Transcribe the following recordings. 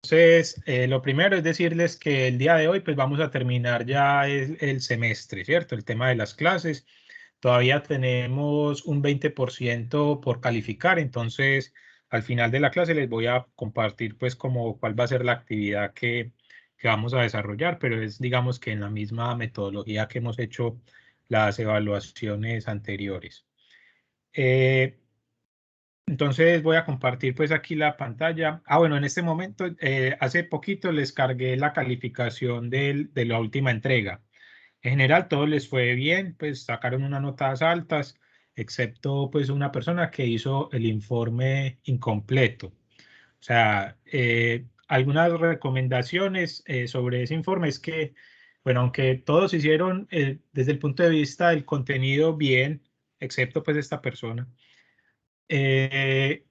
Entonces, lo primero es decirles que el día de hoy pues vamos a terminar ya el semestre, ¿cierto? El tema de las clases. Todavía tenemos un 20% por calificar, entonces al final de la clase les voy a compartir pues como cuál va a ser la actividad que vamos a desarrollar, pero es digamos que en la misma metodología que hemos hecho las evaluaciones anteriores. Entonces voy a compartir pues aquí la pantalla. Bueno, en este momento, hace poquito les cargué la calificación de la última entrega. En general todo les fue bien, pues sacaron unas notas altas, excepto pues una persona que hizo el informe incompleto. O sea, algunas recomendaciones sobre ese informe es que, bueno, aunque todos hicieron desde el punto de vista del contenido bien, excepto pues esta persona, eh,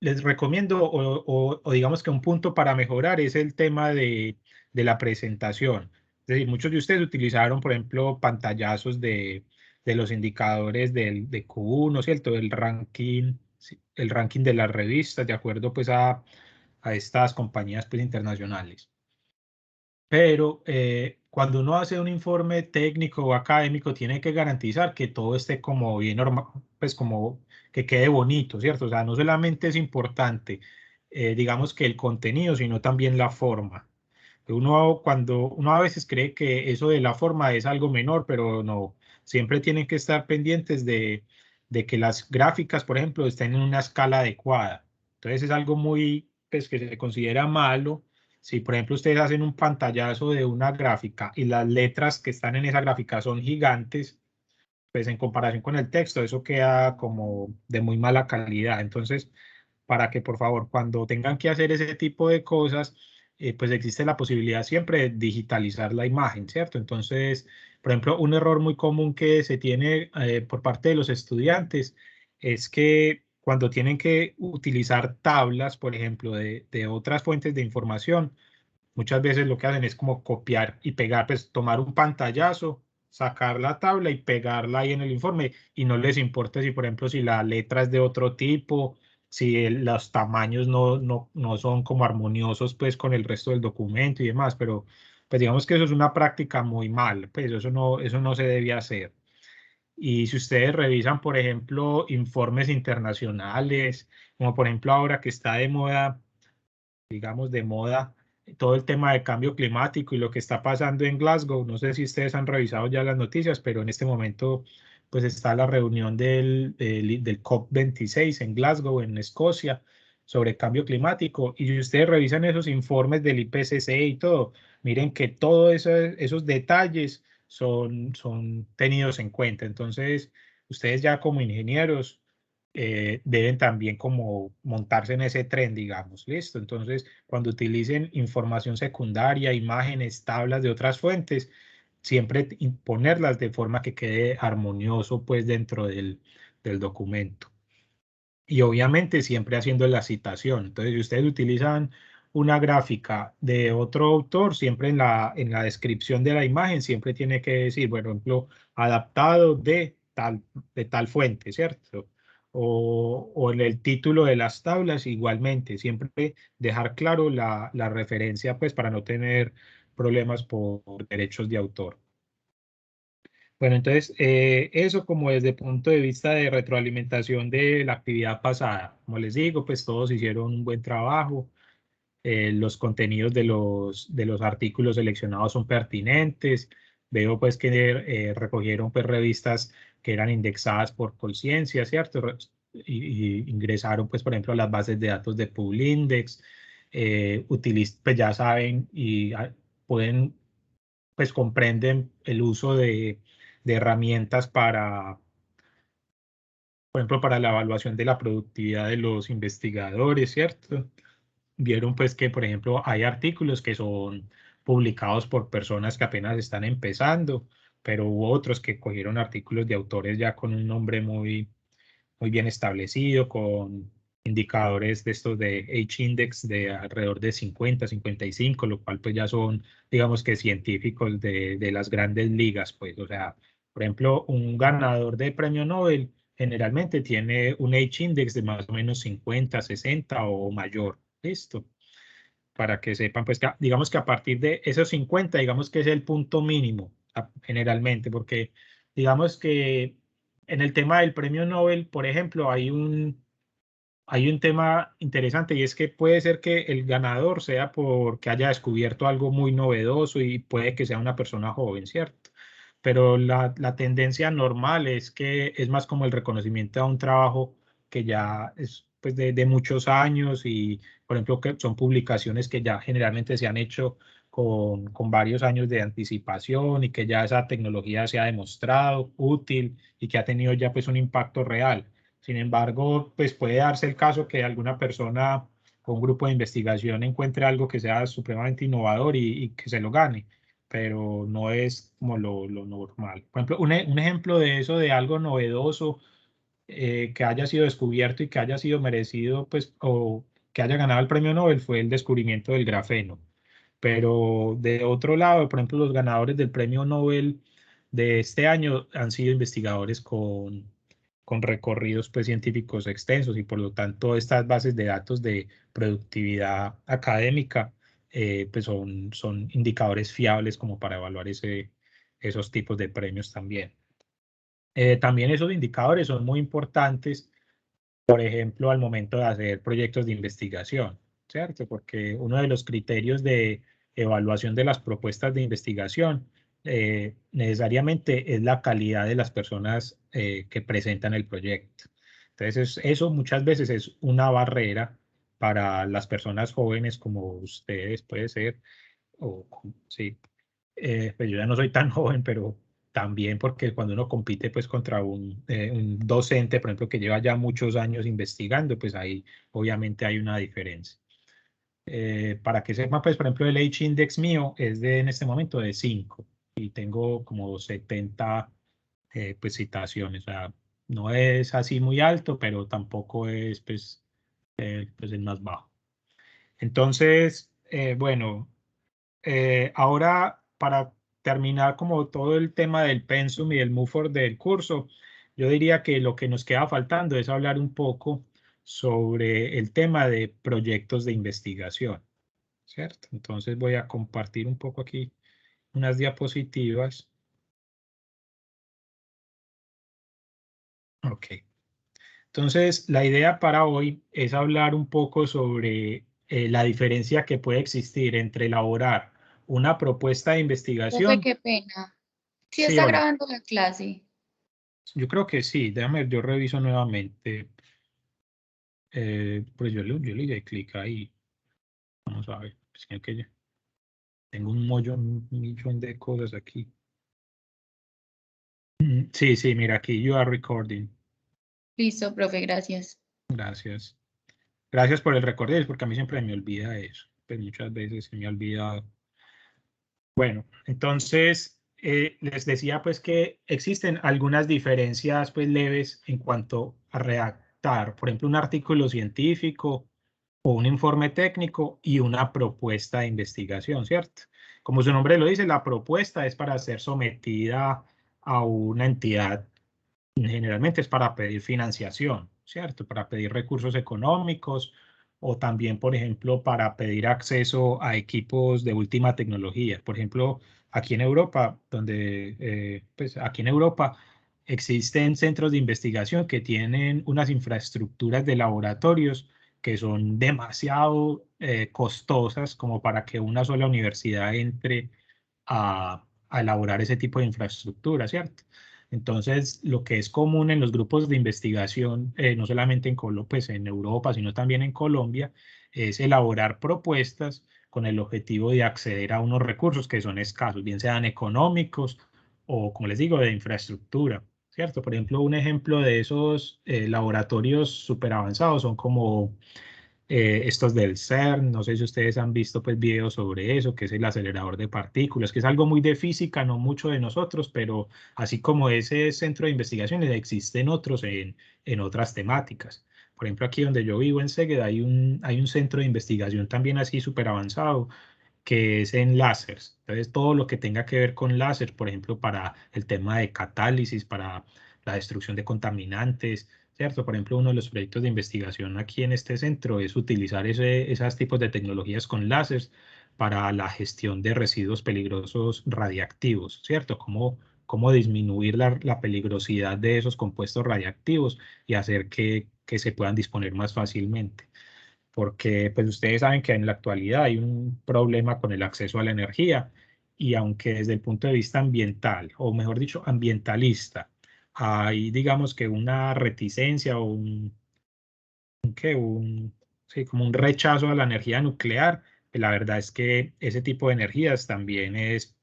les recomiendo o digamos que un punto para mejorar es el tema de la presentación. Es decir, muchos de ustedes utilizaron, por ejemplo, pantallazos de los indicadores de Q1, ¿cierto? El ranking, sí, el ranking de las revistas, de acuerdo pues a estas compañías pues internacionales. Pero cuando uno hace un informe técnico o académico, tiene que garantizar que todo esté como bien normal, pues como que quede bonito, ¿cierto? O sea, no solamente es importante, digamos que el contenido, sino también la forma. Cuando uno a veces cree que eso de la forma es algo menor, pero no, siempre tienen que estar pendientes de que las gráficas, por ejemplo, estén en una escala adecuada. Entonces es algo muy, pues que se considera malo si, por ejemplo, ustedes hacen un pantallazo de una gráfica y las letras que están en esa gráfica son gigantes, pues en comparación con el texto, eso queda como de muy mala calidad. Entonces, para que por favor, cuando tengan que hacer ese tipo de cosas, pues existe la posibilidad siempre de digitalizar la imagen, ¿cierto? Entonces, por ejemplo, un error muy común que se tiene por parte de los estudiantes es que cuando tienen que utilizar tablas, por ejemplo, de otras fuentes de información, muchas veces lo que hacen es como copiar y pegar, pues tomar un pantallazo, sacar la tabla y pegarla ahí en el informe y no les importa si, por ejemplo, si la letra es de otro tipo, si los tamaños no son como armoniosos pues con el resto del documento y demás, pero pues digamos que eso es una práctica muy mal, pues eso no se debe hacer. Y si ustedes revisan, por ejemplo, informes internacionales, como por ejemplo ahora que está de moda, digamos, de moda todo el tema de cambio climático y lo que está pasando en Glasgow. No sé si ustedes han revisado ya las noticias, pero en este momento pues está la reunión del COP26 en Glasgow, en Escocia, sobre cambio climático. Y si ustedes revisan esos informes del IPCC y todo, miren que todos esos detalles son tenidos en cuenta. Entonces, ustedes ya como ingenieros deben también como montarse en ese tren, digamos, ¿listo? Entonces, cuando utilicen información secundaria, imágenes, tablas de otras fuentes, siempre ponerlas de forma que quede armonioso, pues, dentro del documento. Y obviamente siempre haciendo la citación. Entonces, si ustedes utilizan una gráfica de otro autor, siempre en la descripción de la imagen, siempre tiene que decir, por ejemplo, adaptado de tal fuente, ¿cierto? O en el título de las tablas, igualmente, siempre dejar claro la referencia, pues, para no tener problemas por derechos de autor. Bueno, entonces, eso como desde el punto de vista de retroalimentación de la actividad pasada. Como les digo, pues todos hicieron un buen trabajo. Los contenidos de los artículos seleccionados son pertinentes. Veo pues que recogieron pues revistas que eran indexadas por Colciencia, ¿cierto? Y ingresaron pues por ejemplo a las bases de datos de Publindex. Pues ya saben y pueden pues comprenden el uso de herramientas por ejemplo, para la evaluación de la productividad de los investigadores, ¿cierto? Vieron pues que, por ejemplo, hay artículos que son publicados por personas que apenas están empezando, pero hubo otros que cogieron artículos de autores ya con un nombre muy bien establecido, con indicadores de estos de H-index de alrededor de 50, 55, lo cual pues ya son, digamos que científicos de las grandes ligas, pues, o sea, por ejemplo, un ganador de premio Nobel generalmente tiene un H-index de más o menos 50, 60 o mayor, listo. para que sepan, pues digamos que a partir de esos 50, digamos que es el punto mínimo generalmente, porque digamos que en el tema del premio Nobel, por ejemplo, hay un tema interesante y es que puede ser que el ganador sea porque haya descubierto algo muy novedoso y puede que sea una persona joven, ¿cierto? Pero la tendencia normal es que es más como el reconocimiento a un trabajo que ya es pues de muchos años y, por ejemplo, que son publicaciones que ya generalmente se han hecho con varios años de anticipación y que ya esa tecnología se ha demostrado útil y que ha tenido ya pues un impacto real. Sin embargo, pues puede darse el caso que alguna persona o un grupo de investigación encuentre algo que sea supremamente innovador y que se lo gane, pero no es como lo normal. Por ejemplo, un ejemplo de eso, de algo novedoso que haya sido descubierto y que haya sido merecido, pues, o que haya ganado el premio Nobel, fue el descubrimiento del grafeno. Pero de otro lado, por ejemplo, los ganadores del premio Nobel de este año han sido investigadores con recorridos pues, científicos extensos y por lo tanto estas bases de datos de productividad académica pues son indicadores fiables como para evaluar esos tipos de premios también. También esos indicadores son muy importantes, por ejemplo, al momento de hacer proyectos de investigación, ¿cierto? Porque uno de los criterios de evaluación de las propuestas de investigación necesariamente es la calidad de las personas que presentan el proyecto. Entonces, eso muchas veces es una barrera para las personas jóvenes como ustedes, puede ser, o sí, pues yo ya no soy tan joven, pero también porque cuando uno compite pues contra un docente, por ejemplo, que lleva ya muchos años investigando, pues ahí obviamente hay una diferencia. Para que sepa, pues por ejemplo, el H-index mío es en este momento de 5 y tengo como 70 pues citaciones, o sea, no es así muy alto, pero tampoco es pues el más bajo. Entonces, bueno, ahora, para terminar como todo el tema del pensum y del MUFOR del curso, yo diría que lo que nos queda faltando es hablar un poco sobre el tema de proyectos de investigación, ¿cierto? Entonces voy a compartir un poco aquí unas diapositivas. Ok. Entonces, la idea para hoy es hablar un poco sobre la diferencia que puede existir entre elaborar una propuesta de Profe, investigación. qué pena. Sí Sí, está hola. grabando la clase. Yo creo que sí, déjame, yo reviso nuevamente. Pues yo le di clic ahí. Vamos a ver. Es que tengo un millón de cosas aquí. Sí, sí, mira aquí, you are recording. Listo, profe, gracias. Gracias. Gracias por el recordar, porque a mí siempre me olvida eso. Pues muchas veces se me ha olvidado. Bueno, entonces les decía pues que existen algunas diferencias pues leves en cuanto a redactar, por ejemplo, un artículo científico o un informe técnico y una propuesta de investigación, ¿cierto? Como su nombre lo dice, la propuesta es para ser sometida a una entidad, generalmente es para pedir financiación, ¿cierto? Para pedir recursos económicos o también, por ejemplo, para pedir acceso a equipos de última tecnología. Por ejemplo, aquí en Europa, pues aquí en Europa existen centros de investigación que tienen unas infraestructuras de laboratorios que son demasiado costosas como para que una sola universidad entre a elaborar ese tipo de infraestructura, ¿cierto? Entonces, lo que es común en los grupos de investigación, no solamente pues en Europa, sino también en Colombia, es elaborar propuestas con el objetivo de acceder a unos recursos que son escasos, bien sean económicos o, como les digo, de infraestructura, ¿cierto? Por ejemplo, un ejemplo de esos laboratorios súper avanzados son como estos del CERN, no sé si ustedes han visto pues videos sobre eso, que es el acelerador de partículas, que es algo muy de física, no mucho de nosotros, pero así como ese centro de investigaciones, existen otros en otras temáticas. Por ejemplo, aquí donde yo vivo en Segueda hay un centro de investigación también así súper avanzado, que es en láseres. Entonces, todo lo que tenga que ver con láser, por ejemplo, para el tema de catálisis, para la destrucción de contaminantes, ¿cierto? Por ejemplo, uno de los proyectos de investigación aquí en este centro es utilizar esos tipos de tecnologías con láseres para la gestión de residuos peligrosos radiactivos, ¿cierto? Cómo disminuir la peligrosidad de esos compuestos radiactivos y hacer que se puedan disponer más fácilmente. Porque pues ustedes saben que en la actualidad hay un problema con el acceso a la energía y aunque desde el punto de vista ambiental, o mejor dicho, ambientalista, hay digamos que una reticencia o sí, como un rechazo a la energía nuclear, pues la verdad es que ese tipo de energías también es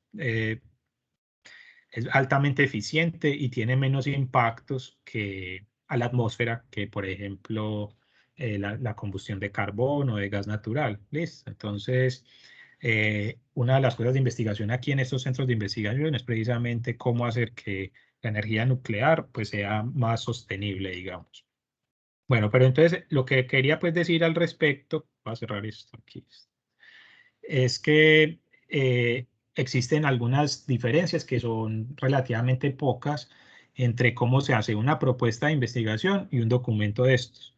altamente eficiente y tiene menos impactos que a la atmósfera que, por ejemplo, la combustión de carbón o de gas natural. ¿Listo? Entonces, una de las cosas de investigación aquí en estos centros de investigación es precisamente cómo hacer que la energía nuclear pues, sea más sostenible, digamos. Bueno, pero entonces lo que quería pues decir al respecto, voy a cerrar esto aquí, es que existen algunas diferencias que son relativamente pocas entre cómo se hace una propuesta de investigación y un documento de estos.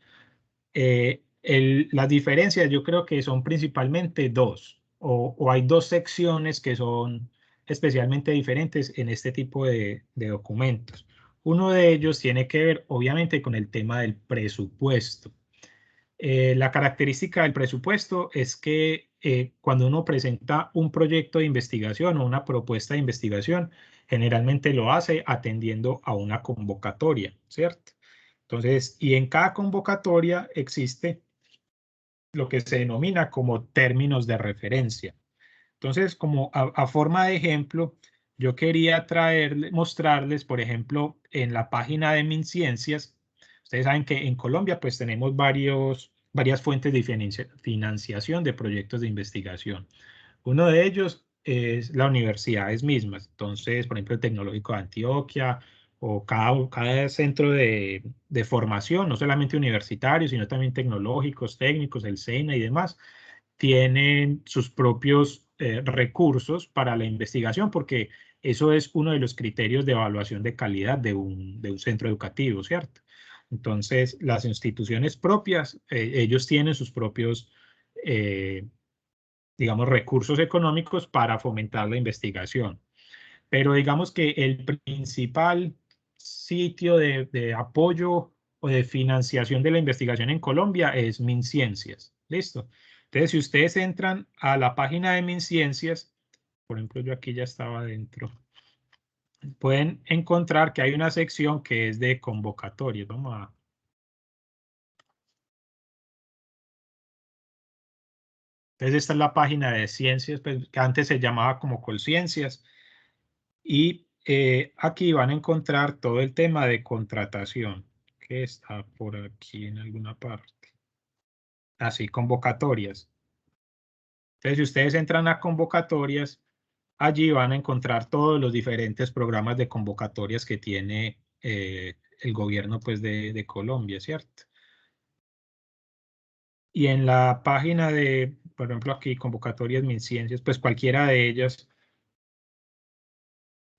Las diferencias yo creo que son principalmente dos, o hay dos secciones que son especialmente diferentes en este tipo de documentos. Uno de ellos tiene que ver obviamente con el tema del presupuesto. La característica del presupuesto es que cuando uno presenta un proyecto de investigación o una propuesta de investigación, generalmente lo hace atendiendo a una convocatoria, ¿cierto? Entonces, y en cada convocatoria existe lo que se denomina como términos de referencia. Entonces, como a forma de ejemplo, yo quería mostrarles, por ejemplo, en la página de MinCiencias, ustedes saben que en Colombia pues tenemos varias fuentes de financiación de proyectos de investigación. Uno de ellos es las universidades mismas. Entonces, por ejemplo, el Tecnológico de Antioquia o cada centro de formación, no solamente universitarios, sino también tecnológicos, técnicos, el SENA y demás, tienen sus propios recursos para la investigación, porque eso es uno de los criterios de evaluación de calidad de un centro educativo, ¿cierto? Entonces, las instituciones propias, ellos tienen sus propios, digamos, recursos económicos para fomentar la investigación. Pero digamos que el principal sitio de apoyo o de financiación de la investigación en Colombia es MinCiencias. ¿Listo? Entonces, si ustedes entran a la página de MinCiencias, por ejemplo, yo aquí ya estaba dentro, pueden encontrar que hay una sección que es de convocatorias. Entonces, esta es la página de ciencias, pues, que antes se llamaba como Colciencias. Y aquí van a encontrar todo el tema de contratación, que está por aquí en alguna parte. Así, convocatorias. Entonces, si ustedes entran a convocatorias, allí van a encontrar todos los diferentes programas de convocatorias que tiene el gobierno pues, de Colombia, ¿cierto? Y en la página de, por ejemplo, aquí, convocatorias MinCiencias, pues cualquiera de ellas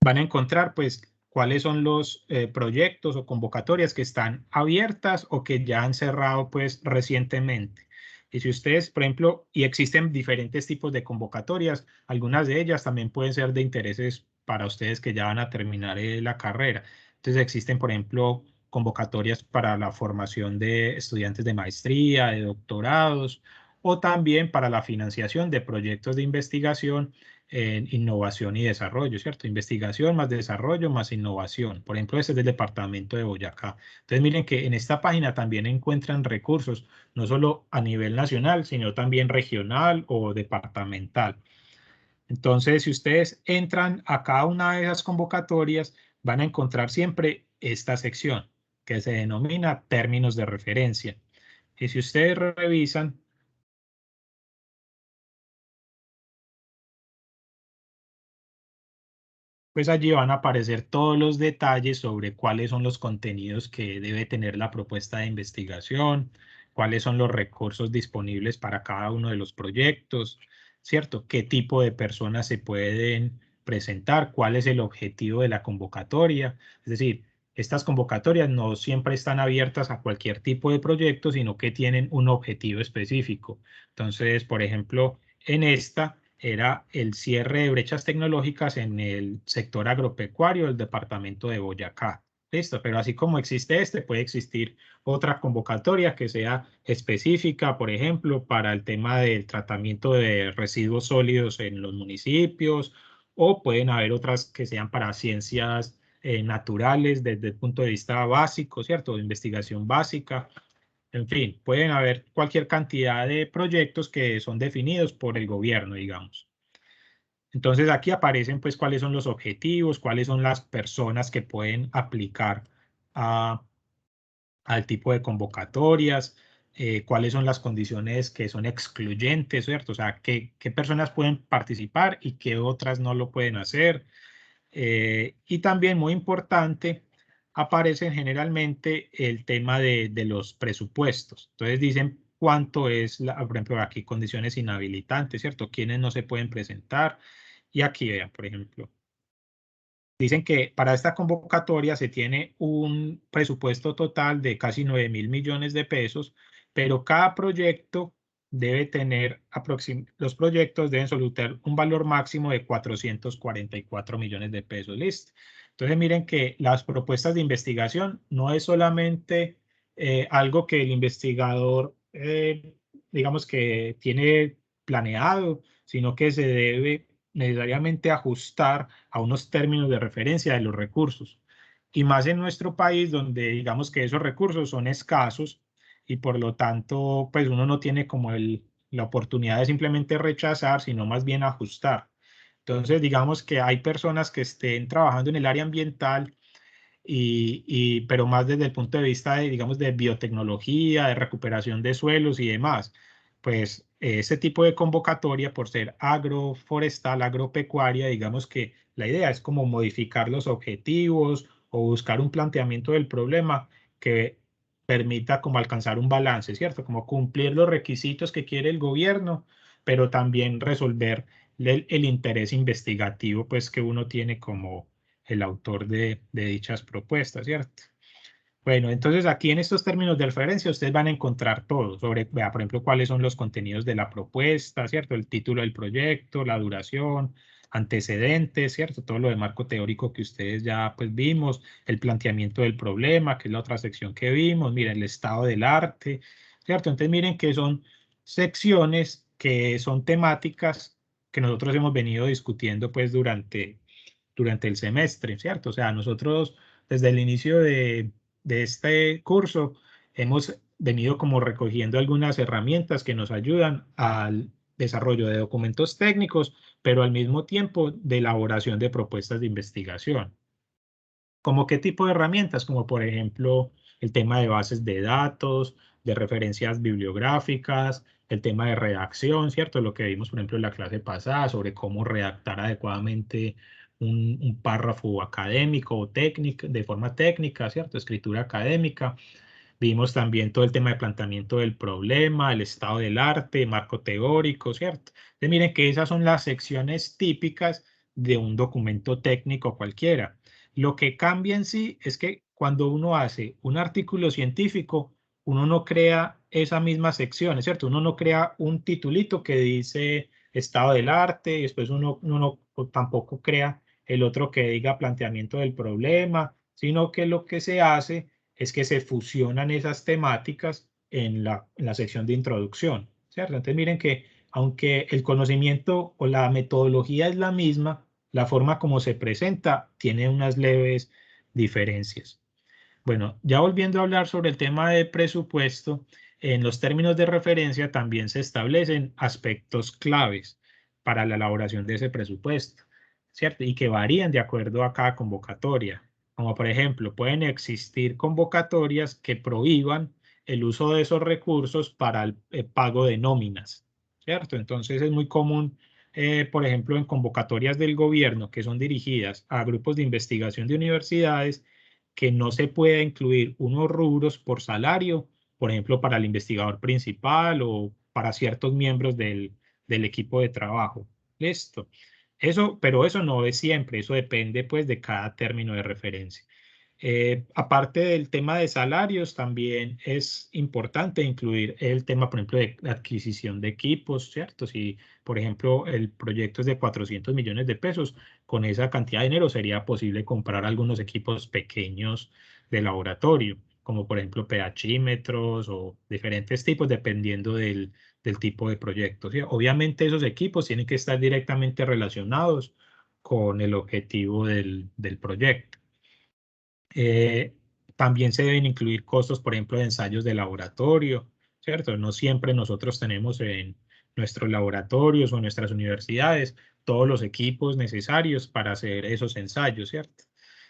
van a encontrar pues cuáles son los proyectos o convocatorias que están abiertas o que ya han cerrado pues recientemente. Y si ustedes, por ejemplo, y existen diferentes tipos de convocatorias, algunas de ellas también pueden ser de intereses para ustedes que ya van a terminar la carrera. Entonces existen, por ejemplo, convocatorias para la formación de estudiantes de maestría, de doctorados, o también para la financiación de proyectos de investigación en innovación y desarrollo, ¿cierto? Investigación más desarrollo más innovación. Por ejemplo, este es del departamento de Boyacá. Entonces, miren que en esta página también encuentran recursos, no solo a nivel nacional, sino también regional o departamental. Entonces, si ustedes entran a cada una de esas convocatorias, van a encontrar siempre esta sección que se denomina términos de referencia. Y si ustedes revisan, pues allí van a aparecer todos los detalles sobre cuáles son los contenidos que debe tener la propuesta de investigación, cuáles son los recursos disponibles para cada uno de los proyectos, ¿cierto? ¿Qué tipo de personas se pueden presentar? ¿Cuál es el objetivo de la convocatoria? Es decir, estas convocatorias no siempre están abiertas a cualquier tipo de proyecto, sino que tienen un objetivo específico. Entonces, por ejemplo, en esta era el cierre de brechas tecnológicas en el sector agropecuario del departamento de Boyacá. Listo, pero así como existe este, puede existir otra convocatoria que sea específica, por ejemplo, para el tema del tratamiento de residuos sólidos en los municipios, o pueden haber otras que sean para ciencias naturales desde el punto de vista básico, ¿cierto? De investigación básica. En fin, pueden haber cualquier cantidad de proyectos que son definidos por el gobierno, digamos. Entonces aquí aparecen pues cuáles son los objetivos, cuáles son las personas que pueden aplicar a, al tipo de convocatorias, cuáles son las condiciones que son excluyentes, ¿cierto? O sea, qué personas pueden participar y qué otras no lo pueden hacer. Y también muy importante, aparecen generalmente el tema de los presupuestos. Entonces dicen cuánto es, por ejemplo, aquí condiciones inhabilitantes, ¿cierto? Quiénes no se pueden presentar. Y aquí vean, por ejemplo, dicen que para esta convocatoria se tiene un presupuesto total de casi 9.000 millones de pesos, pero cada proyecto debe tener, los proyectos deben solucionar un valor máximo de 444 millones de pesos. Listo. Entonces miren que las propuestas de investigación no es solamente algo que el investigador, digamos que tiene planeado, sino que se debe necesariamente ajustar a unos términos de referencia de los recursos. Y más en nuestro país, donde digamos que esos recursos son escasos y por lo tanto, pues uno no tiene como la oportunidad de simplemente rechazar, sino más bien ajustar. Entonces, digamos que hay personas que estén trabajando en el área ambiental pero más desde el punto de vista de, digamos, de biotecnología, de recuperación de suelos y demás. Pues ese tipo de convocatoria, por ser agroforestal, agropecuaria, digamos que la idea es como modificar los objetivos o buscar un planteamiento del problema que permita como alcanzar un balance, ¿cierto? Como cumplir los requisitos que quiere el gobierno, pero también resolver el interés investigativo, pues, que uno tiene como el autor de dichas propuestas, ¿cierto? Bueno, entonces aquí en estos términos de referencia ustedes van a encontrar todo sobre, vea, por ejemplo, cuáles son los contenidos de la propuesta, ¿cierto? El título del proyecto, la duración, antecedentes, ¿cierto? Todo lo de marco teórico que ustedes ya pues vimos, el planteamiento del problema, que es la otra sección que vimos, miren, el estado del arte, ¿cierto? Entonces miren que son secciones que son temáticas que nosotros hemos venido discutiendo pues durante el semestre, ¿cierto? O sea, nosotros desde el inicio de este curso hemos venido como recogiendo algunas herramientas que nos ayudan al desarrollo de documentos técnicos, pero al mismo tiempo de elaboración de propuestas de investigación. ¿Cómo qué tipo de herramientas? Como por ejemplo el tema de bases de datos, de referencias bibliográficas, el tema de redacción, ¿cierto? Lo que vimos, por ejemplo, en la clase pasada sobre cómo redactar adecuadamente un párrafo académico o técnico, de forma técnica, ¿cierto? Escritura académica. Vimos también todo el tema de planteamiento del problema, el estado del arte, marco teórico, ¿cierto? Entonces miren que esas son las secciones típicas de un documento técnico cualquiera. Lo que cambia en sí es que cuando uno hace un artículo científico, uno no crea esa misma sección, ¿cierto? Uno no crea un titulito que dice estado del arte y después uno no, tampoco crea el otro que diga planteamiento del problema, sino que lo que se hace es que se fusionan esas temáticas en la sección de introducción, ¿cierto? Entonces miren que aunque el conocimiento o la metodología es la misma, la forma como se presenta tiene unas leves diferencias. Bueno, ya volviendo a hablar sobre el tema de presupuesto, en los términos de referencia también se establecen aspectos claves para la elaboración de ese presupuesto, ¿cierto? Y que varían de acuerdo a cada convocatoria. Como por ejemplo, pueden existir convocatorias que prohíban el uso de esos recursos para el pago de nóminas, ¿cierto? Entonces es muy común, por ejemplo, en convocatorias del gobierno que son dirigidas a grupos de investigación de universidades, que no se pueda incluir unos rubros por salario, por ejemplo, para el investigador principal o para ciertos miembros del equipo de trabajo. Listo. Eso, pero eso no es siempre, eso depende pues de cada término de referencia. Aparte del tema de salarios, también es importante incluir el tema, por ejemplo, de adquisición de equipos, ¿cierto? Si, por ejemplo, el proyecto es de 400 millones de pesos, con esa cantidad de dinero sería posible comprar algunos equipos pequeños de laboratorio, como por ejemplo pHímetros o diferentes tipos, dependiendo del tipo de proyecto, ¿sí? Obviamente esos equipos tienen que estar directamente relacionados con el objetivo del proyecto. Eh, También se deben incluir costos, por ejemplo, de ensayos de laboratorio, ¿cierto? No siempre nosotros tenemos en nuestros laboratorios o en nuestras universidades todos los equipos necesarios para hacer esos ensayos, ¿cierto?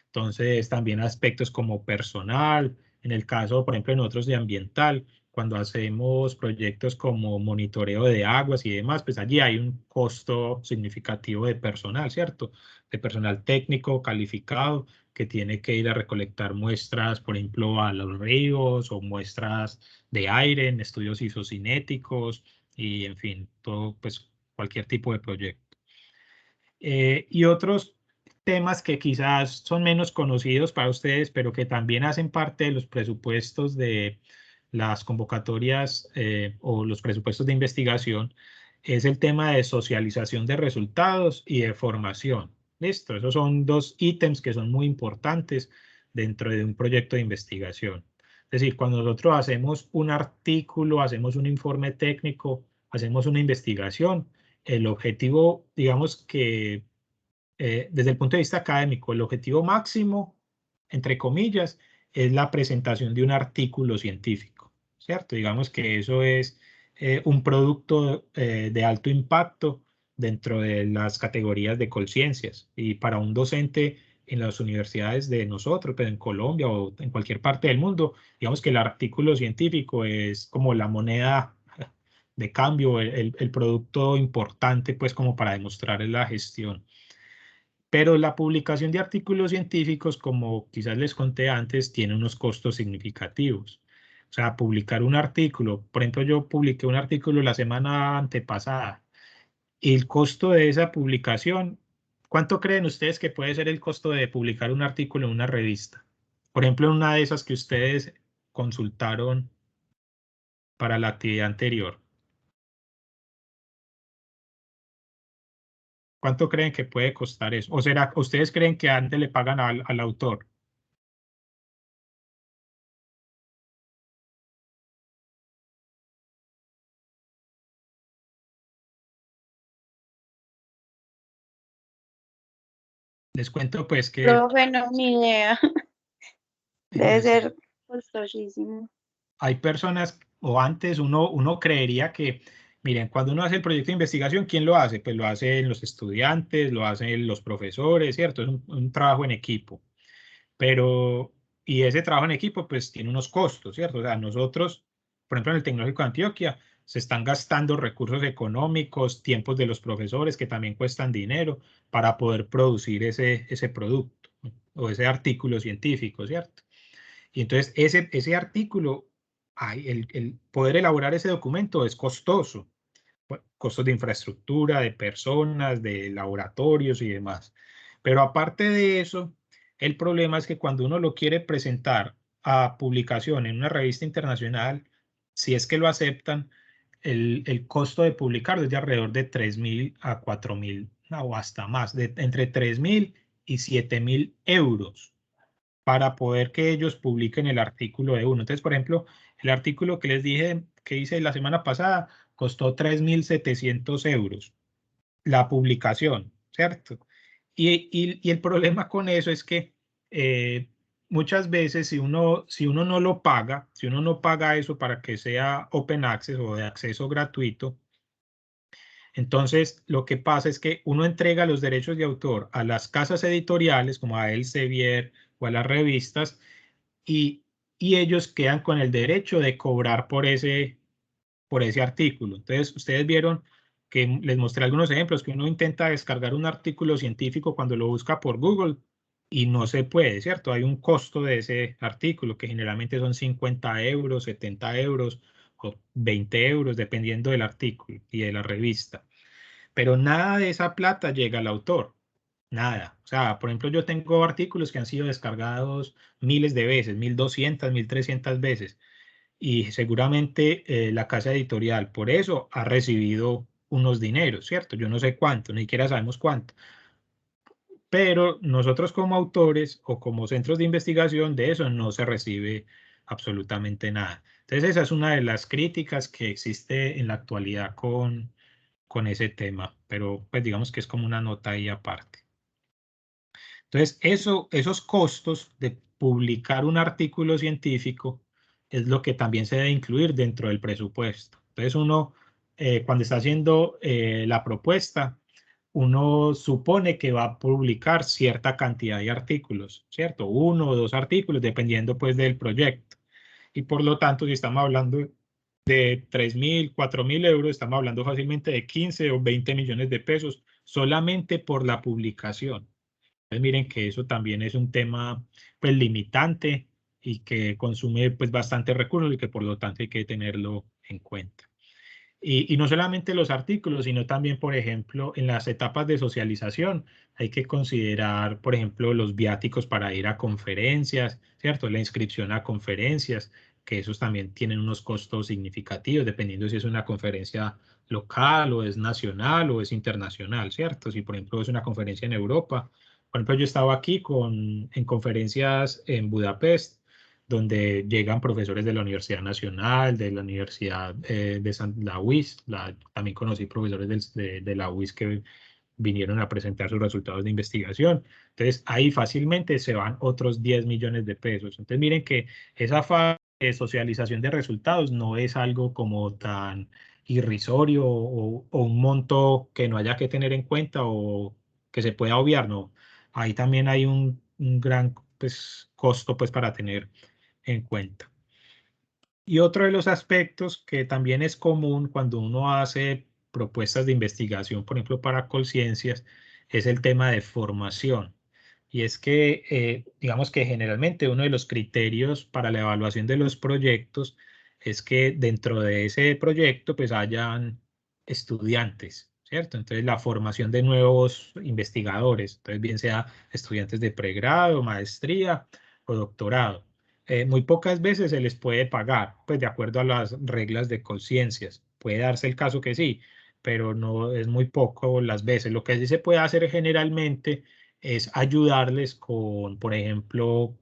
Entonces, también aspectos como personal, en el caso, por ejemplo, de nosotros de ambiental, cuando hacemos proyectos como monitoreo de aguas y demás, pues allí hay un costo significativo de personal, ¿cierto? De personal técnico calificado que tiene que ir a recolectar muestras, por ejemplo, a los ríos o muestras de aire en estudios isocinéticos y, en fin, todo, pues, cualquier tipo de proyecto. Y otros temas que quizás son menos conocidos para ustedes, pero que también hacen parte de los presupuestos de las convocatorias o los presupuestos de investigación, es el tema de socialización de resultados y de formación. Listo, esos son dos ítems que son muy importantes dentro de un proyecto de investigación. Es decir, cuando nosotros hacemos un artículo, hacemos un informe técnico, hacemos una investigación, el objetivo, digamos que desde el punto de vista académico, el objetivo máximo, entre comillas, es la presentación de un artículo científico, ¿cierto? Digamos que eso es un producto de alto impacto dentro de las categorías de Colciencias. Y para un docente en las universidades de nosotros, pero en Colombia o en cualquier parte del mundo, digamos que el artículo científico es como la moneda de cambio, el producto importante, pues como para demostrar la gestión. Pero la publicación de artículos científicos, como quizás les conté antes, tiene unos costos significativos. O sea, publicar un artículo, por ejemplo, yo publiqué un artículo la semana antepasada y el costo de esa publicación, ¿cuánto creen ustedes que puede ser el costo de publicar un artículo en una revista? Por ejemplo, en una de esas que ustedes consultaron para la actividad anterior. ¿Cuánto creen que puede costar eso? ¿O será, ustedes creen que antes le pagan al autor? Les cuento pues que Profe, no, ni idea. Debe ser costosísimo. hay personas, o antes uno creería que, miren, cuando uno hace el proyecto de investigación, ¿quién lo hace? Pues lo hacen los estudiantes, lo hacen los profesores, ¿cierto? Es un trabajo en equipo. Pero, y ese trabajo en equipo, pues tiene unos costos, ¿cierto? O sea, nosotros, por ejemplo, en el Tecnológico de Antioquia, se están gastando recursos económicos, tiempos de los profesores que también cuestan dinero para poder producir ese producto o ese artículo científico, ¿cierto? Y entonces ese artículo, el poder elaborar ese documento es costoso. Costos de infraestructura, de personas, de laboratorios y demás. Pero aparte de eso, el problema es que cuando uno lo quiere presentar a publicación en una revista internacional, si es que lo aceptan, el costo de publicarlo es de alrededor de 3.000 a 4.000 o hasta más, de entre 3.000 y 7.000 euros para poder que ellos publiquen el artículo de uno. Entonces, por ejemplo, el artículo que les dije que hice la semana pasada costó 3.700 euros la publicación, ¿cierto? Y el problema con eso es que muchas veces si uno no lo paga, si uno no paga eso para que sea open access o de acceso gratuito, entonces lo que pasa es que uno entrega los derechos de autor a las casas editoriales como a Elsevier o a las revistas y, y ellos quedan con el derecho de cobrar por ese artículo. Entonces, ustedes vieron que les mostré algunos ejemplos, que uno intenta descargar un artículo científico cuando lo busca por Google y no se puede, ¿cierto? Hay un costo de ese artículo que generalmente son 50 euros, 70 euros o 20 euros, dependiendo del artículo y de la revista. Pero nada de esa plata llega al autor. Nada. O sea, por ejemplo, yo tengo artículos que han sido descargados miles de veces, 1200, 1300 veces. Y seguramente la casa editorial por eso ha recibido unos dineros, ¿cierto? Yo no sé cuánto, ni siquiera sabemos cuánto. Pero nosotros como autores o como centros de investigación de eso no se recibe absolutamente nada. Entonces esa es una de las críticas que existe en la actualidad con ese tema, pero pues digamos que es como una nota ahí aparte. Entonces esos costos de publicar un artículo científico es lo que también se debe incluir dentro del presupuesto. Entonces uno, cuando está haciendo la propuesta, uno supone que va a publicar cierta cantidad de artículos, ¿cierto? 1 o 2 artículos, dependiendo pues del proyecto. Y por lo tanto, si estamos hablando de 3.000, 4.000 euros, estamos hablando fácilmente de 15 o 20 millones de pesos solamente por la publicación. Entonces miren que eso también es un tema pues limitante y que consume pues bastante recursos y que por lo tanto hay que tenerlo en cuenta. Y no solamente los artículos, sino también, por ejemplo, en las etapas de socialización hay que considerar, por ejemplo, los viáticos para ir a conferencias, ¿cierto? La inscripción a conferencias, que esos también tienen unos costos significativos, dependiendo si es una conferencia local o es nacional o es internacional, ¿cierto? Si, por ejemplo, es una conferencia en Europa. Por ejemplo, yo estaba aquí en conferencias en Budapest, donde llegan profesores de la Universidad Nacional, de la Universidad la UIS, también conocí profesores de la UIS que vinieron a presentar sus resultados de investigación. Entonces, ahí fácilmente se van otros 10 millones de pesos. Entonces, miren que esa fase de socialización de resultados no es algo como tan irrisorio o un monto que no haya que tener en cuenta o que se pueda obviar, no. Ahí también hay un gran pues, costo pues, para tener en cuenta. Y otro de los aspectos que también es común cuando uno hace propuestas de investigación, por ejemplo, para Colciencias, es el tema de formación. Y es que, digamos que generalmente uno de los criterios para la evaluación de los proyectos es que dentro de ese proyecto pues hayan estudiantes, ¿cierto? Entonces la formación de nuevos investigadores, entonces bien sea estudiantes de pregrado, maestría o doctorado. Muy pocas veces se les puede pagar, pues de acuerdo a las reglas de Colciencias. Puede darse el caso que sí, pero no es muy poco las veces. Lo que sí se puede hacer generalmente es ayudarles con, por ejemplo,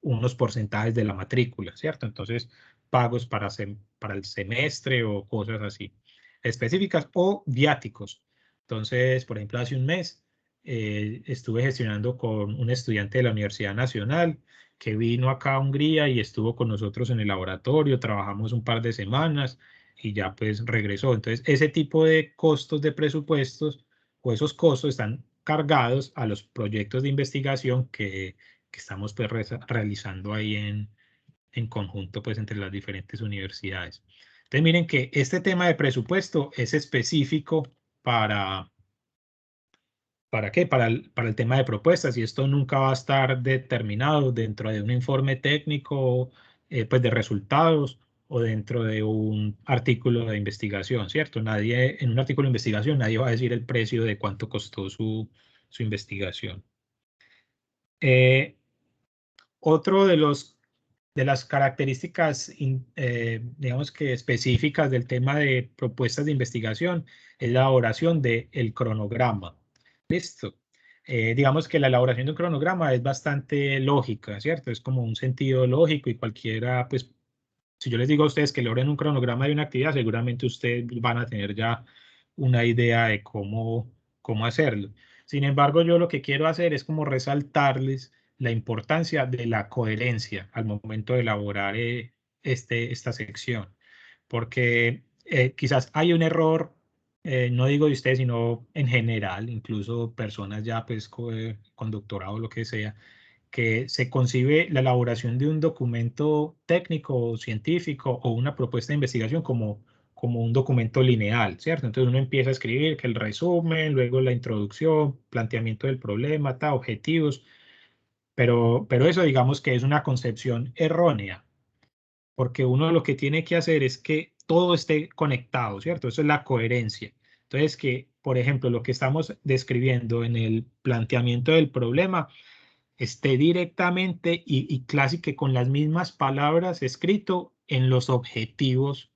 unos porcentajes de la matrícula, ¿cierto? Entonces, pagos para el semestre o cosas así específicas o viáticos. Entonces, por ejemplo, hace un mes estuve gestionando con un estudiante de la Universidad Nacional que vino acá a Hungría y estuvo con nosotros en el laboratorio, trabajamos un par de semanas y ya pues regresó. Entonces, ese tipo de costos de presupuestos o esos costos están cargados a los proyectos de investigación que estamos pues realizando ahí en conjunto pues entre las diferentes universidades. Entonces, miren que este tema de presupuesto es específico ¿para qué? Para el tema de propuestas y esto nunca va a estar determinado dentro de un informe técnico pues de resultados o dentro de un artículo de investigación, ¿cierto? Nadie, en un artículo de investigación nadie va a decir el precio de cuánto costó su investigación. Otro de las características, digamos que específicas del tema de propuestas de investigación es la elaboración del cronograma. Listo. Digamos que la elaboración de un cronograma es bastante lógica, ¿cierto? Es como un sentido lógico y cualquiera, pues, si yo les digo a ustedes que elaboren un cronograma de una actividad, seguramente ustedes van a tener ya una idea de cómo hacerlo. Sin embargo, yo lo que quiero hacer es como resaltarles la importancia de la coherencia al momento de elaborar esta sección, porque quizás hay un error, no digo de ustedes, sino en general, incluso personas ya pues con doctorado o lo que sea, que se concibe la elaboración de un documento técnico o científico o una propuesta de investigación como un documento lineal, ¿cierto? Entonces uno empieza a escribir que el resumen, luego la introducción, planteamiento del problema, objetivos, pero eso digamos que es una concepción errónea, porque uno lo que tiene que hacer es que todo esté conectado, ¿cierto? Eso es la coherencia. Entonces, que por ejemplo, lo que estamos describiendo en el planteamiento del problema esté directamente y casi que con las mismas palabras escrito en los objetivos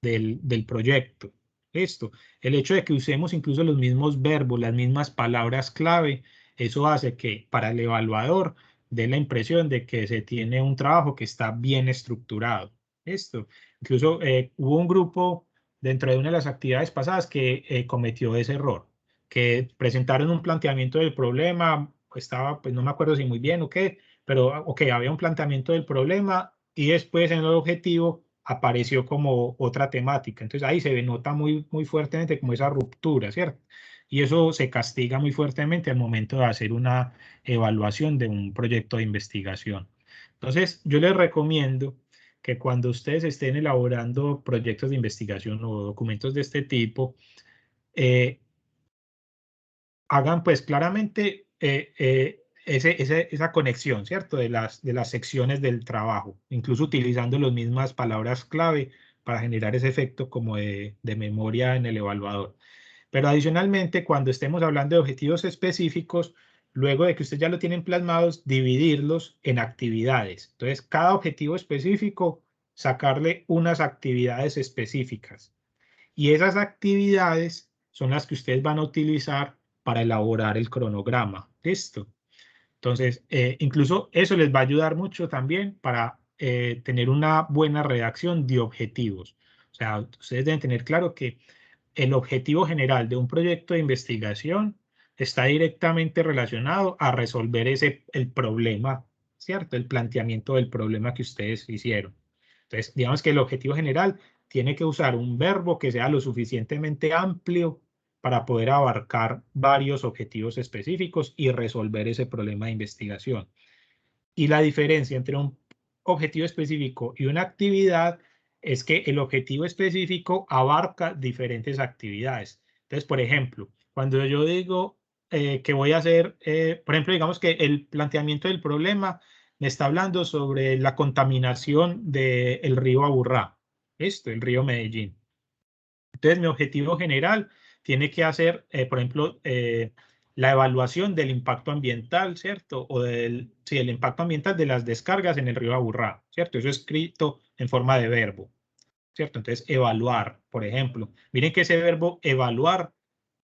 del proyecto. Esto, el hecho de que usemos incluso los mismos verbos, las mismas palabras clave, eso hace que para el evaluador dé la impresión de que se tiene un trabajo que está bien estructurado. Esto, incluso hubo un grupo dentro de una de las actividades pasadas que cometió ese error, que presentaron un planteamiento del problema, estaba, pues no me acuerdo si muy bien o qué, pero ok, había un planteamiento del problema y después en el objetivo apareció como otra temática. Entonces ahí se nota muy fuertemente como esa ruptura, ¿cierto? Y eso se castiga muy fuertemente al momento de hacer una evaluación de un proyecto de investigación. Entonces yo les recomiendo que cuando ustedes estén elaborando proyectos de investigación o documentos de este tipo, eh, hagan pues claramente esa conexión, ¿cierto? De las secciones del trabajo, incluso utilizando las mismas palabras clave para generar ese efecto como de memoria en el evaluador. Pero adicionalmente, cuando estemos hablando de objetivos específicos, luego de que ustedes ya lo tienen plasmados, dividirlos en actividades. Entonces, cada objetivo específico, sacarle unas actividades específicas. Y esas actividades son las que ustedes van a utilizar para elaborar el cronograma. ¿Listo? Entonces, incluso eso les va a ayudar mucho también para tener una buena redacción de objetivos. O sea, ustedes deben tener claro que el objetivo general de un proyecto de investigación está directamente relacionado a resolver el problema, ¿cierto? El planteamiento del problema que ustedes hicieron. Entonces, digamos que el objetivo general tiene que usar un verbo que sea lo suficientemente amplio para poder abarcar varios objetivos específicos y resolver ese problema de investigación. Y la diferencia entre un objetivo específico y una actividad es que el objetivo específico abarca diferentes actividades. Entonces, por ejemplo, cuando yo digo que voy a hacer, por ejemplo, digamos que el planteamiento del problema me está hablando sobre la contaminación del río Aburrá, el río Medellín. Entonces, mi objetivo general tiene que hacer, por ejemplo, la evaluación del impacto ambiental, ¿cierto? O el impacto ambiental de las descargas en el río Aburrá, ¿cierto? Eso escrito en forma de verbo, ¿cierto? Entonces, evaluar, por ejemplo. Miren que ese verbo evaluar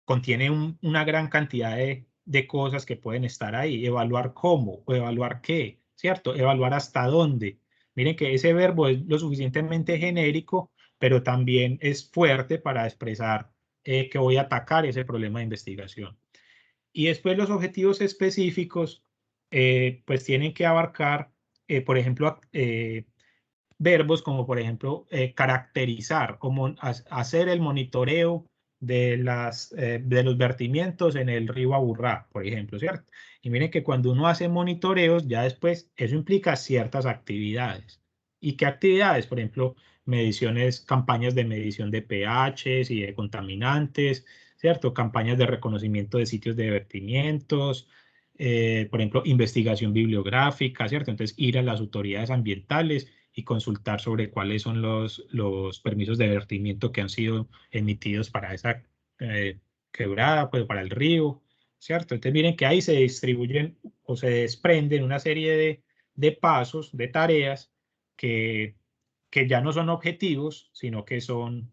contiene una gran cantidad de cosas que pueden estar ahí. Evaluar cómo o evaluar qué, ¿cierto? Evaluar hasta dónde. Miren que ese verbo es lo suficientemente genérico, pero también es fuerte para expresar que voy a atacar ese problema de investigación. Y después los objetivos específicos, pues tienen que abarcar, por ejemplo, verbos como por ejemplo caracterizar o hacer el monitoreo de los vertimientos en el río Aburrá, por ejemplo, ¿cierto? Y miren que cuando uno hace monitoreos, ya después eso implica ciertas actividades. ¿Y qué actividades? Por ejemplo, campañas de medición de pHs y de contaminantes, ¿cierto? Campañas de reconocimiento de sitios de vertimientos, por ejemplo, investigación bibliográfica, ¿cierto? Entonces, ir a las autoridades ambientales y consultar sobre cuáles son los permisos de vertimiento que han sido emitidos para esa quebrada, pues para el río, ¿cierto? Entonces miren que ahí se distribuyen o se desprenden una serie de pasos, de tareas que ya no son objetivos, sino que son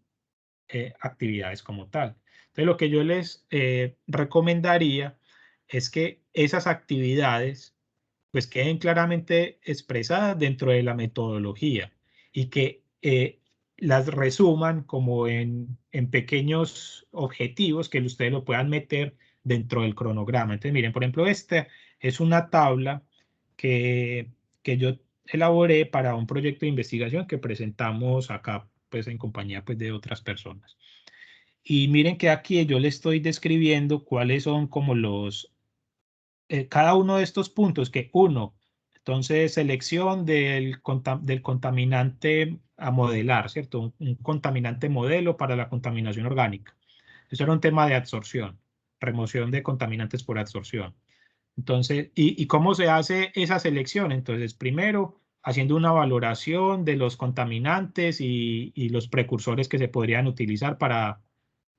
actividades como tal. Entonces lo que yo les recomendaría es que esas actividades pues queden claramente expresadas dentro de la metodología y que las resuman como en pequeños objetivos que ustedes lo puedan meter dentro del cronograma. Entonces, miren, por ejemplo, esta es una tabla que yo elaboré para un proyecto de investigación que presentamos acá, pues en compañía pues, de otras personas. Y miren que aquí yo le estoy describiendo cuáles son como cada uno de estos puntos, que uno, entonces selección del contaminante a modelar, ¿cierto? Un contaminante modelo para la contaminación orgánica. Eso era un tema de absorción, remoción de contaminantes por absorción. Entonces, ¿y cómo se hace esa selección? Entonces, primero, haciendo una valoración de los contaminantes y los precursores que se podrían utilizar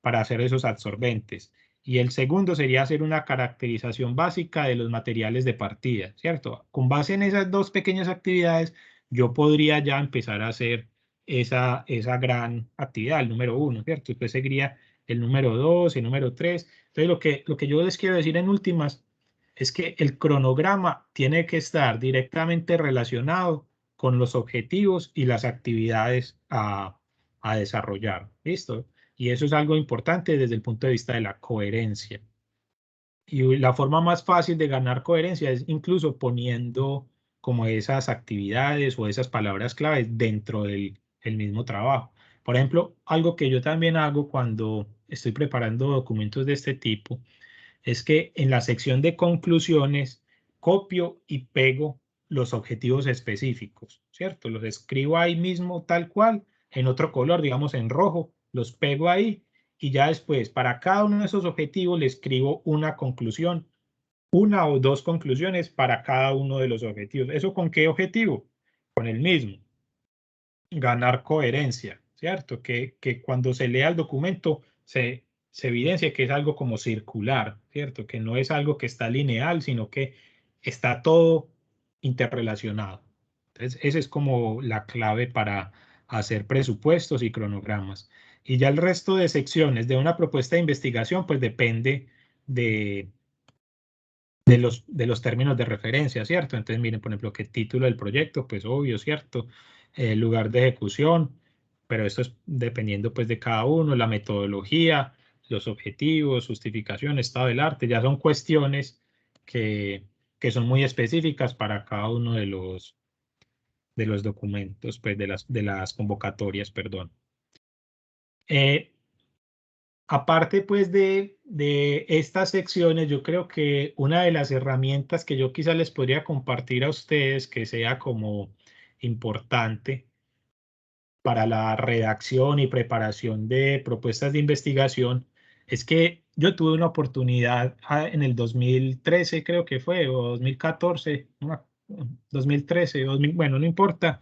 para hacer esos absorbentes. Y el segundo sería hacer una caracterización básica de los materiales de partida, ¿cierto? Con base en esas dos pequeñas actividades, yo podría ya empezar a hacer esa gran actividad, el número 1, ¿cierto? Después seguiría el número 2, el número 3. Entonces, lo que yo les quiero decir en últimas es que el cronograma tiene que estar directamente relacionado con los objetivos y las actividades a desarrollar. ¿Listo? Y eso es algo importante desde el punto de vista de la coherencia. Y la forma más fácil de ganar coherencia es incluso poniendo como esas actividades o esas palabras claves dentro del el mismo trabajo. Por ejemplo, algo que yo también hago cuando estoy preparando documentos de este tipo es que en la sección de conclusiones copio y pego los objetivos específicos, ¿cierto? Los escribo ahí mismo tal cual, en otro color, digamos en rojo, los pego ahí y ya después para cada uno de esos objetivos le escribo una conclusión, una o dos conclusiones para cada uno de los objetivos. ¿Eso con qué objetivo? Con el mismo, ganar coherencia, ¿cierto? Que cuando se lea el documento se evidencia que es algo como circular, ¿cierto? Que no es algo que está lineal, sino que está todo interrelacionado. Entonces, esa es como la clave para hacer presupuestos y cronogramas. Y ya el resto de secciones de una propuesta de investigación, pues depende de, de los términos de referencia, ¿cierto? Entonces, miren, por ejemplo, qué título del proyecto, pues obvio, ¿cierto? El lugar de ejecución, pero esto es dependiendo pues de cada uno, la metodología, los objetivos, justificación, estado del arte, ya son cuestiones que son muy específicas para cada uno de los documentos, pues de las convocatorias, perdón. Aparte pues de estas secciones, yo creo que una de las herramientas que yo quizá les podría compartir a ustedes que sea como importante para la redacción y preparación de propuestas de investigación es que yo tuve una oportunidad en el 2013, creo que fue, o 2014, 2013, 2000, bueno, no importa,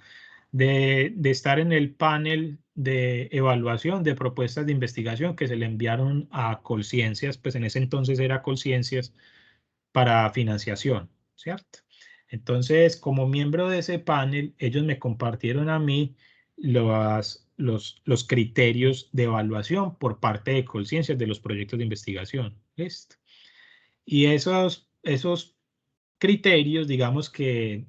de estar en el panel de evaluación de propuestas de investigación que se le enviaron a Colciencias, pues en ese entonces era Colciencias, para financiación, ¿cierto? Entonces, como miembro de ese panel, ellos me compartieron a mí los criterios de evaluación por parte de Colciencias de los proyectos de investigación. ¿Listo? Y esos criterios, digamos que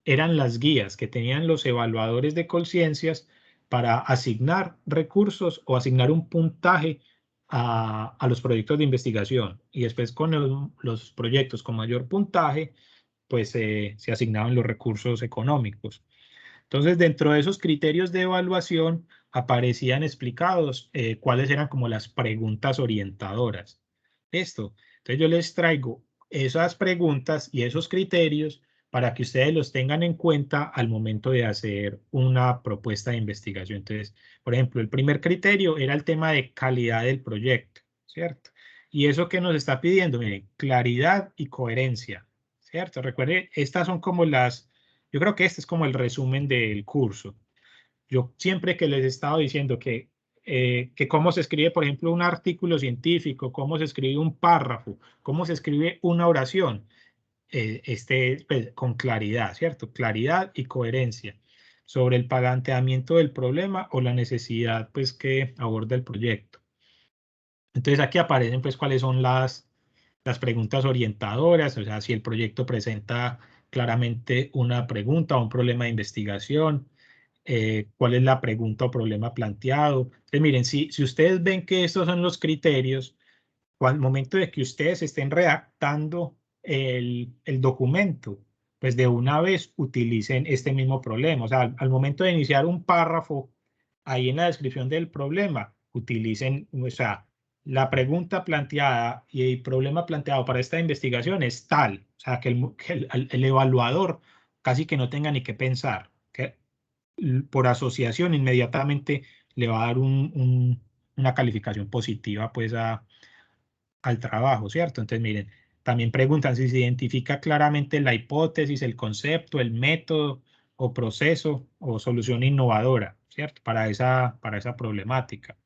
eran las guías que tenían los evaluadores de Colciencias para asignar recursos o asignar un puntaje a los proyectos de investigación. Y después con los proyectos con mayor puntaje, pues se asignaban los recursos económicos. Entonces, dentro de esos criterios de evaluación aparecían explicados cuáles eran como las preguntas orientadoras. Esto. Entonces, yo les traigo esas preguntas y esos criterios para que ustedes los tengan en cuenta al momento de hacer una propuesta de investigación. Entonces, por ejemplo, el primer criterio era el tema de calidad del proyecto, ¿cierto? Y eso que nos está pidiendo, miren, claridad y coherencia, ¿cierto? Recuerden, estas son como yo creo que este es como el resumen del curso. Yo siempre que les he estado diciendo que cómo se escribe, por ejemplo, un artículo científico, cómo se escribe un párrafo, cómo se escribe una oración, pues, con claridad, ¿cierto? Claridad y coherencia sobre el planteamiento del problema o la necesidad pues, que aborda el proyecto. Entonces aquí aparecen pues cuáles son las preguntas orientadoras, o sea, si el proyecto presenta claramente una pregunta o un problema de investigación, cuál es la pregunta o problema planteado. Entonces, miren, si ustedes ven que estos son los criterios, al momento de que ustedes estén redactando el documento, pues de una vez utilicen este mismo problema. O sea, al momento de iniciar un párrafo, ahí en la descripción del problema, utilicen, o sea, la pregunta planteada y el problema planteado para esta investigación es tal, o sea, que el evaluador casi que no tenga ni que pensar, que por asociación inmediatamente le va a dar una calificación positiva pues al trabajo, ¿cierto? Entonces, miren, también preguntan si se identifica claramente la hipótesis, el concepto, el método o proceso o solución innovadora, ¿cierto? Para esa problemática.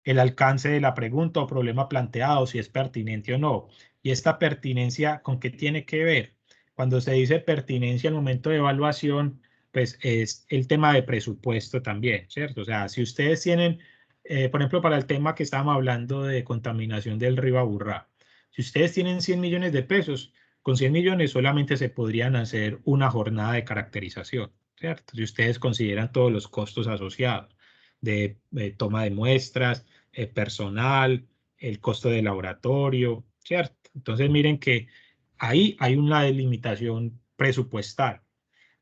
el alcance de la pregunta o problema planteado, si es pertinente o no. Y esta pertinencia, ¿con qué tiene que ver? Cuando se dice pertinencia al momento de evaluación, pues es el tema de presupuesto también, ¿cierto? O sea, si ustedes tienen, por ejemplo, para el tema que estábamos hablando de contaminación del río Aburrá, si ustedes tienen 100 millones de pesos, con 100 millones solamente se podrían hacer una jornada de caracterización, ¿cierto? Si ustedes consideran todos los costos asociados de toma de muestras, personal, el costo de laboratorio, ¿cierto? Entonces miren que ahí hay una delimitación presupuestal.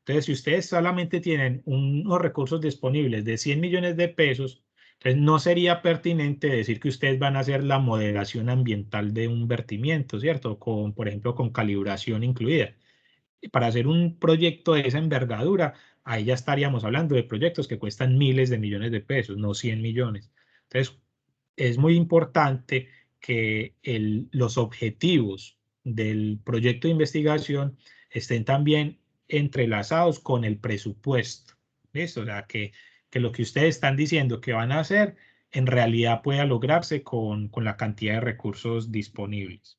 Entonces, si ustedes solamente tienen unos recursos disponibles de 100 millones de pesos, entonces no sería pertinente decir que ustedes van a hacer la modelación ambiental de un vertimiento, ¿cierto? Con, por ejemplo, con calibración incluida. Para hacer un proyecto de esa envergadura, ahí ya estaríamos hablando de proyectos que cuestan miles de millones de pesos, no 100 millones. Entonces, es muy importante que los objetivos del proyecto de investigación estén también entrelazados con el presupuesto. ¿Listo? O sea, que lo que ustedes están diciendo que van a hacer en realidad pueda lograrse con la cantidad de recursos disponibles.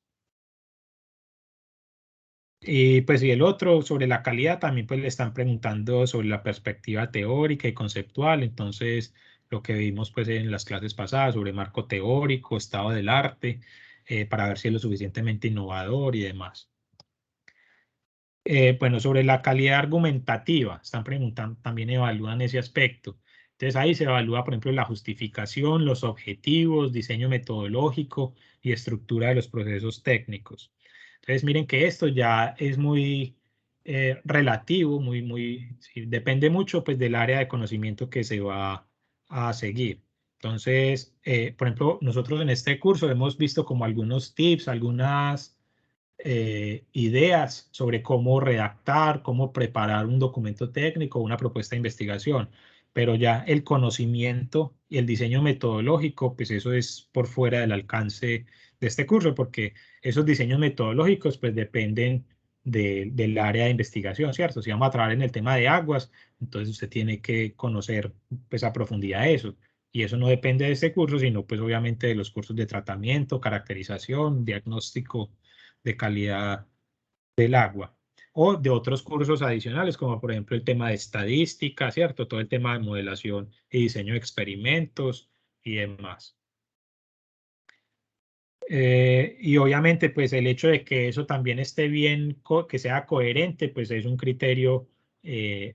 Y pues y el otro sobre la calidad también pues le están preguntando sobre la perspectiva teórica y conceptual. Entonces lo que vimos pues en las clases pasadas sobre marco teórico, estado del arte, para ver si es lo suficientemente innovador y demás. Bueno, sobre la calidad argumentativa, están preguntando, también evalúan ese aspecto. Entonces ahí se evalúa, por ejemplo, la justificación, los objetivos, diseño metodológico y estructura de los procesos técnicos. Entonces miren que esto ya es muy relativo, sí, depende mucho pues del área de conocimiento que se va a seguir. Entonces, por ejemplo, nosotros en este curso hemos visto como algunos tips, algunas ideas sobre cómo redactar, cómo preparar un documento técnico, una propuesta de investigación, pero ya el conocimiento y el diseño metodológico, pues eso es por fuera del alcance de este curso, porque esos diseños metodológicos pues dependen del área de investigación, ¿cierto? Si vamos a trabajar en el tema de aguas, entonces usted tiene que conocer pues a profundidad eso. Y eso no depende de este curso, sino pues obviamente de los cursos de tratamiento, caracterización, diagnóstico de calidad del agua o de otros cursos adicionales, como por ejemplo el tema de estadística, ¿cierto? Todo el tema de modelación y diseño de experimentos y demás. Y obviamente, pues el hecho de que eso también esté bien, que sea coherente, pues es un criterio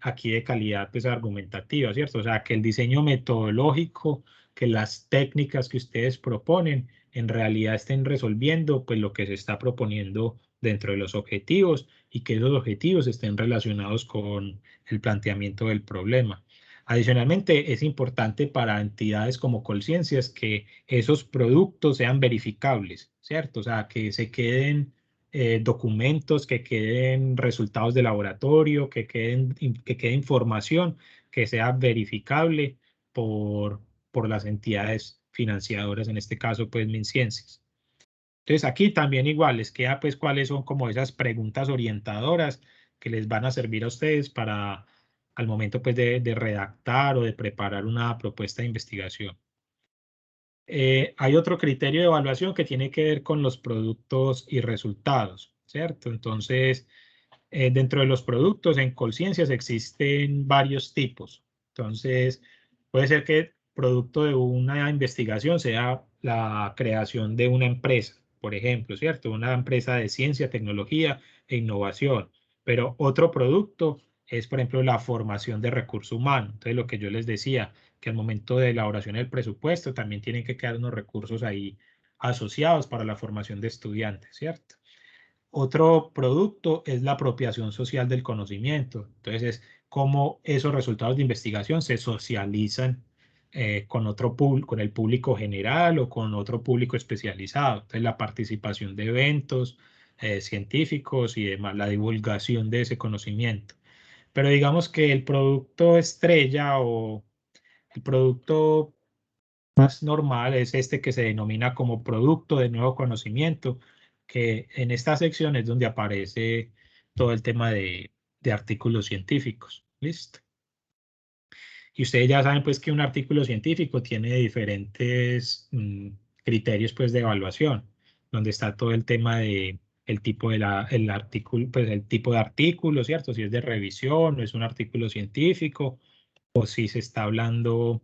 aquí de calidad pues argumentativa, ¿cierto? O sea, que el diseño metodológico, que las técnicas que ustedes proponen en realidad estén resolviendo pues lo que se está proponiendo dentro de los objetivos y que esos objetivos estén relacionados con el planteamiento del problema. Adicionalmente, es importante para entidades como Colciencias que esos productos sean verificables, ¿cierto? O sea, que se queden documentos, que queden resultados de laboratorio, que quede información que sea verificable por las entidades financiadoras, en este caso, pues, MinCiencias. Entonces, aquí también igual les queda, pues, cuáles son como esas preguntas orientadoras que les van a servir a ustedes para al momento, pues, de redactar o de preparar una propuesta de investigación. Hay otro criterio de evaluación que tiene que ver con los productos y resultados, ¿cierto? Entonces, dentro de los productos en Colciencias existen varios tipos. Entonces, puede ser que producto de una investigación sea la creación de una empresa, por ejemplo, ¿cierto? Una empresa de ciencia, tecnología e innovación. Pero otro producto es, por ejemplo, la formación de recurso humano. Entonces, lo que yo les decía, que al momento de elaboración del presupuesto también tienen que quedar unos recursos ahí asociados para la formación de estudiantes, ¿cierto? Otro producto es la apropiación social del conocimiento. Entonces, es cómo esos resultados de investigación se socializan con el público general o con otro público especializado. Entonces, la participación de eventos científicos y demás, la divulgación de ese conocimiento. Pero digamos que el producto estrella o el producto más normal es este que se denomina como producto de nuevo conocimiento, que en esta sección es donde aparece todo el tema de artículos científicos. ¿Listo? Y ustedes ya saben pues que un artículo científico tiene diferentes criterios pues de evaluación, donde está todo el tema de el tipo de el artículo, pues el tipo de artículo, ¿cierto? Si es de revisión o es un artículo científico, o si se está hablando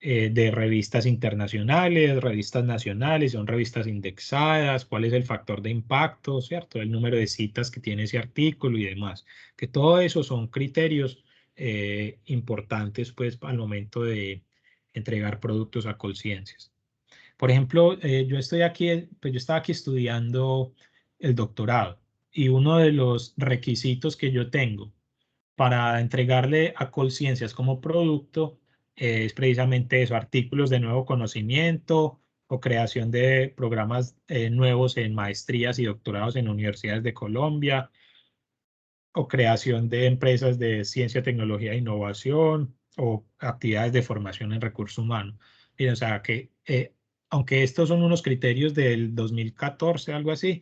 de revistas internacionales, revistas nacionales, son revistas indexadas, cuál es el factor de impacto, ¿cierto? El número de citas que tiene ese artículo y demás. Que todo eso son criterios importantes pues al momento de entregar productos a Colciencias. Por ejemplo, yo estoy aquí, pues yo estaba aquí estudiando el doctorado y uno de los requisitos que yo tengo para entregarle a Colciencias como producto es precisamente eso, artículos de nuevo conocimiento o creación de programas nuevos en maestrías y doctorados en universidades de Colombia o creación de empresas de ciencia, tecnología e innovación o actividades de formación en recursos humanos. Y, o sea que, aunque estos son unos criterios del 2014, algo así,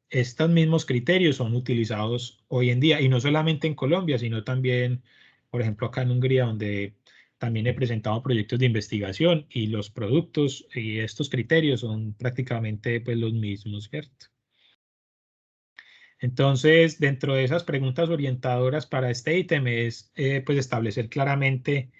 estos mismos criterios son utilizados hoy en día y no solamente en Colombia, sino también, por ejemplo, acá en Hungría, donde también he presentado proyectos de investigación y los productos y estos criterios son prácticamente pues, los mismos, ¿cierto? Entonces, dentro de esas preguntas orientadoras para este ítem es pues establecer claramente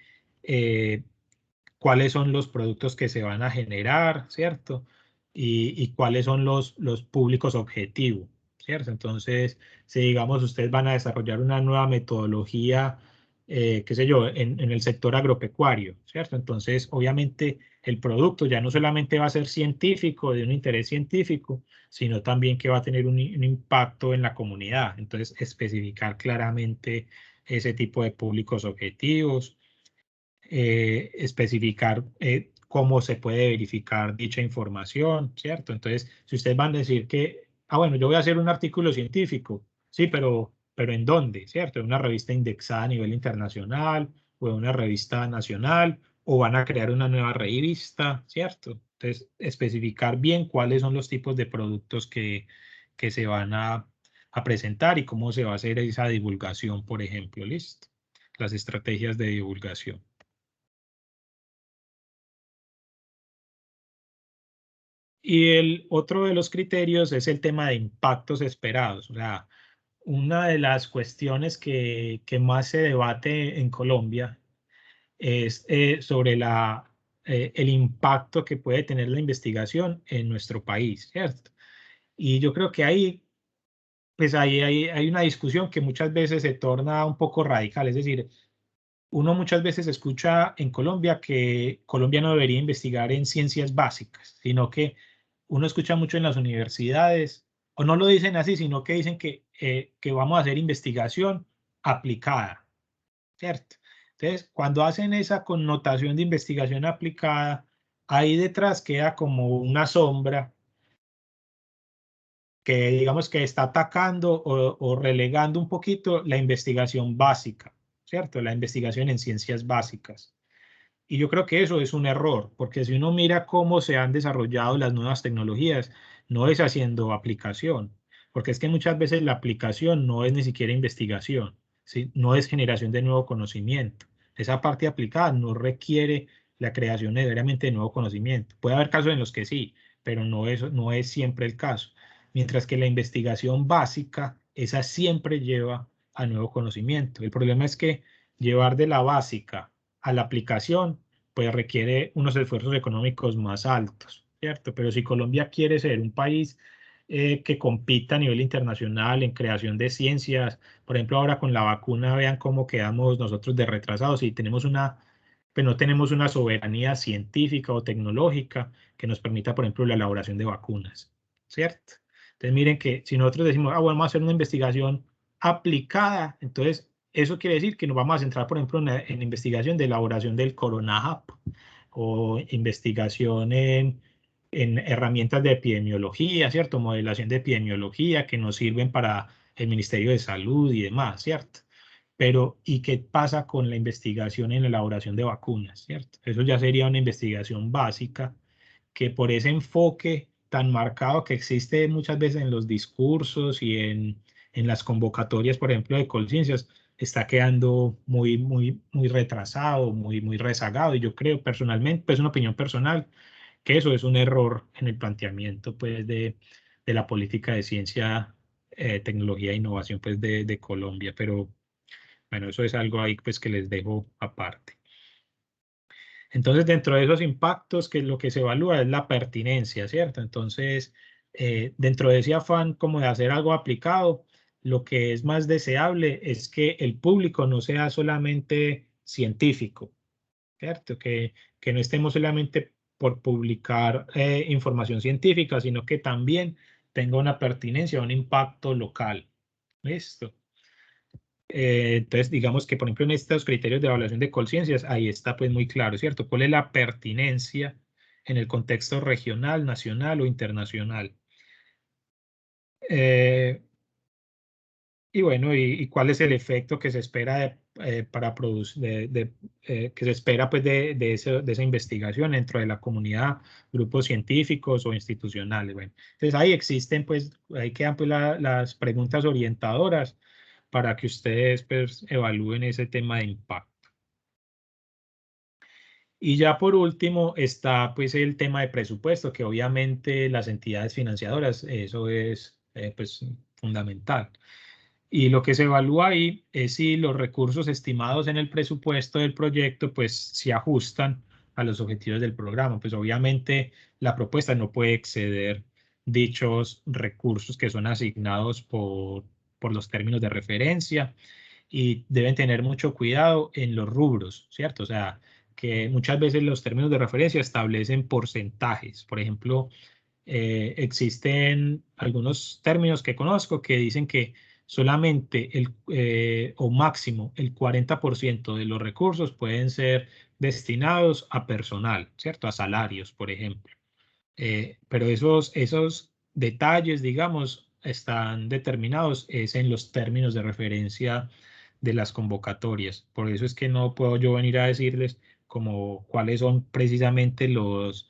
cuáles son los productos que se van a generar, ¿cierto? Y cuáles son los públicos objetivos, ¿cierto? Entonces, si digamos ustedes van a desarrollar una nueva metodología, qué sé yo, en el sector agropecuario, ¿cierto? Entonces, obviamente, el producto ya no solamente va a ser científico, de un interés científico, sino también que va a tener un impacto en la comunidad. Entonces, especificar claramente ese tipo de públicos objetivos, especificar cómo se puede verificar dicha información, ¿cierto? Entonces, si ustedes van a decir que, bueno, yo voy a hacer un artículo científico, sí, pero ¿en dónde? ¿Cierto? ¿En una revista indexada a nivel internacional o en una revista nacional? ¿O van a crear una nueva revista? ¿Cierto? Entonces, especificar bien cuáles son los tipos de productos que se van a presentar y cómo se va a hacer esa divulgación, por ejemplo, ¿listo? Las estrategias de divulgación. Y el otro de los criterios es el tema de impactos esperados. O sea, una de las cuestiones que más se debate en Colombia es sobre el impacto que puede tener la investigación en nuestro país, ¿cierto? Y yo creo que ahí, pues hay una discusión que muchas veces se torna un poco radical. Es decir, uno muchas veces escucha en Colombia que Colombia no debería investigar en ciencias básicas, sino que uno escucha mucho en las universidades, o no lo dicen así, sino que dicen que vamos a hacer investigación aplicada, ¿cierto? Entonces, cuando hacen esa connotación de investigación aplicada, ahí detrás queda como una sombra que digamos que está atacando o relegando un poquito la investigación básica, ¿cierto? La investigación en ciencias básicas. Y yo creo que eso es un error, porque si uno mira cómo se han desarrollado las nuevas tecnologías, no es haciendo aplicación, porque es que muchas veces la aplicación no es ni siquiera investigación, ¿sí? No es generación de nuevo conocimiento. Esa parte aplicada no requiere la creación necesariamente de nuevo conocimiento. Puede haber casos en los que sí, pero no es siempre el caso. Mientras que la investigación básica, esa siempre lleva a nuevo conocimiento. El problema es que llevar de la básica a la aplicación, pues requiere unos esfuerzos económicos más altos, ¿cierto? Pero si Colombia quiere ser un país que compita a nivel internacional en creación de ciencias, por ejemplo, ahora con la vacuna, vean cómo quedamos nosotros de retrasados y pues no tenemos una soberanía científica o tecnológica que nos permita, por ejemplo, la elaboración de vacunas, ¿cierto? Entonces, miren que si nosotros decimos, bueno, vamos a hacer una investigación aplicada, entonces eso quiere decir que nos vamos a centrar, por ejemplo, en investigación de elaboración del CoronaHub o investigación en herramientas de epidemiología, ¿cierto? Modelación de epidemiología que nos sirven para el Ministerio de Salud y demás, ¿cierto? Pero, ¿y qué pasa con la investigación en la elaboración de vacunas, ¿cierto? Eso ya sería una investigación básica que por ese enfoque tan marcado que existe muchas veces en los discursos y en las convocatorias, por ejemplo, de Colciencias, está quedando muy retrasado, muy rezagado. Y yo creo personalmente, pues una opinión personal, que eso es un error en el planteamiento pues, de la política de ciencia, tecnología e innovación pues, de Colombia. Pero bueno, eso es algo ahí pues, que les dejo aparte. Entonces, dentro de esos impactos, que lo que se evalúa es la pertinencia, ¿cierto? Entonces, dentro de ese afán como de hacer algo aplicado, lo que es más deseable es que el público no sea solamente científico, ¿cierto? Que no estemos solamente por publicar información científica, sino que también tenga una pertinencia, un impacto local. ¿Listo? Entonces, digamos que, por ejemplo, en estos criterios de evaluación de conciencias, ahí está pues muy claro, ¿cierto? ¿Cuál es la pertinencia en el contexto regional, nacional o internacional? Eh, y bueno, y cuál es el efecto que se espera para producir, que se espera pues de esa investigación dentro de la comunidad, grupos científicos o institucionales. Bueno, entonces ahí existen pues, ahí quedan pues las preguntas orientadoras para que ustedes pues evalúen ese tema de impacto. Y ya por último está pues el tema de presupuesto, que obviamente las entidades financiadoras, eso es pues fundamental. Y lo que se evalúa ahí es si los recursos estimados en el presupuesto del proyecto pues se ajustan a los objetivos del programa. Pues obviamente la propuesta no puede exceder dichos recursos que son asignados por los términos de referencia, y deben tener mucho cuidado en los rubros, ¿cierto? O sea, que muchas veces los términos de referencia establecen porcentajes. Por ejemplo, existen algunos términos que conozco que dicen que solamente o máximo el 40% de los recursos pueden ser destinados a personal, ¿cierto? A salarios, por ejemplo. Pero esos detalles, digamos, están determinados es en los términos de referencia de las convocatorias. Por eso es que no puedo yo venir a decirles como cuáles son precisamente los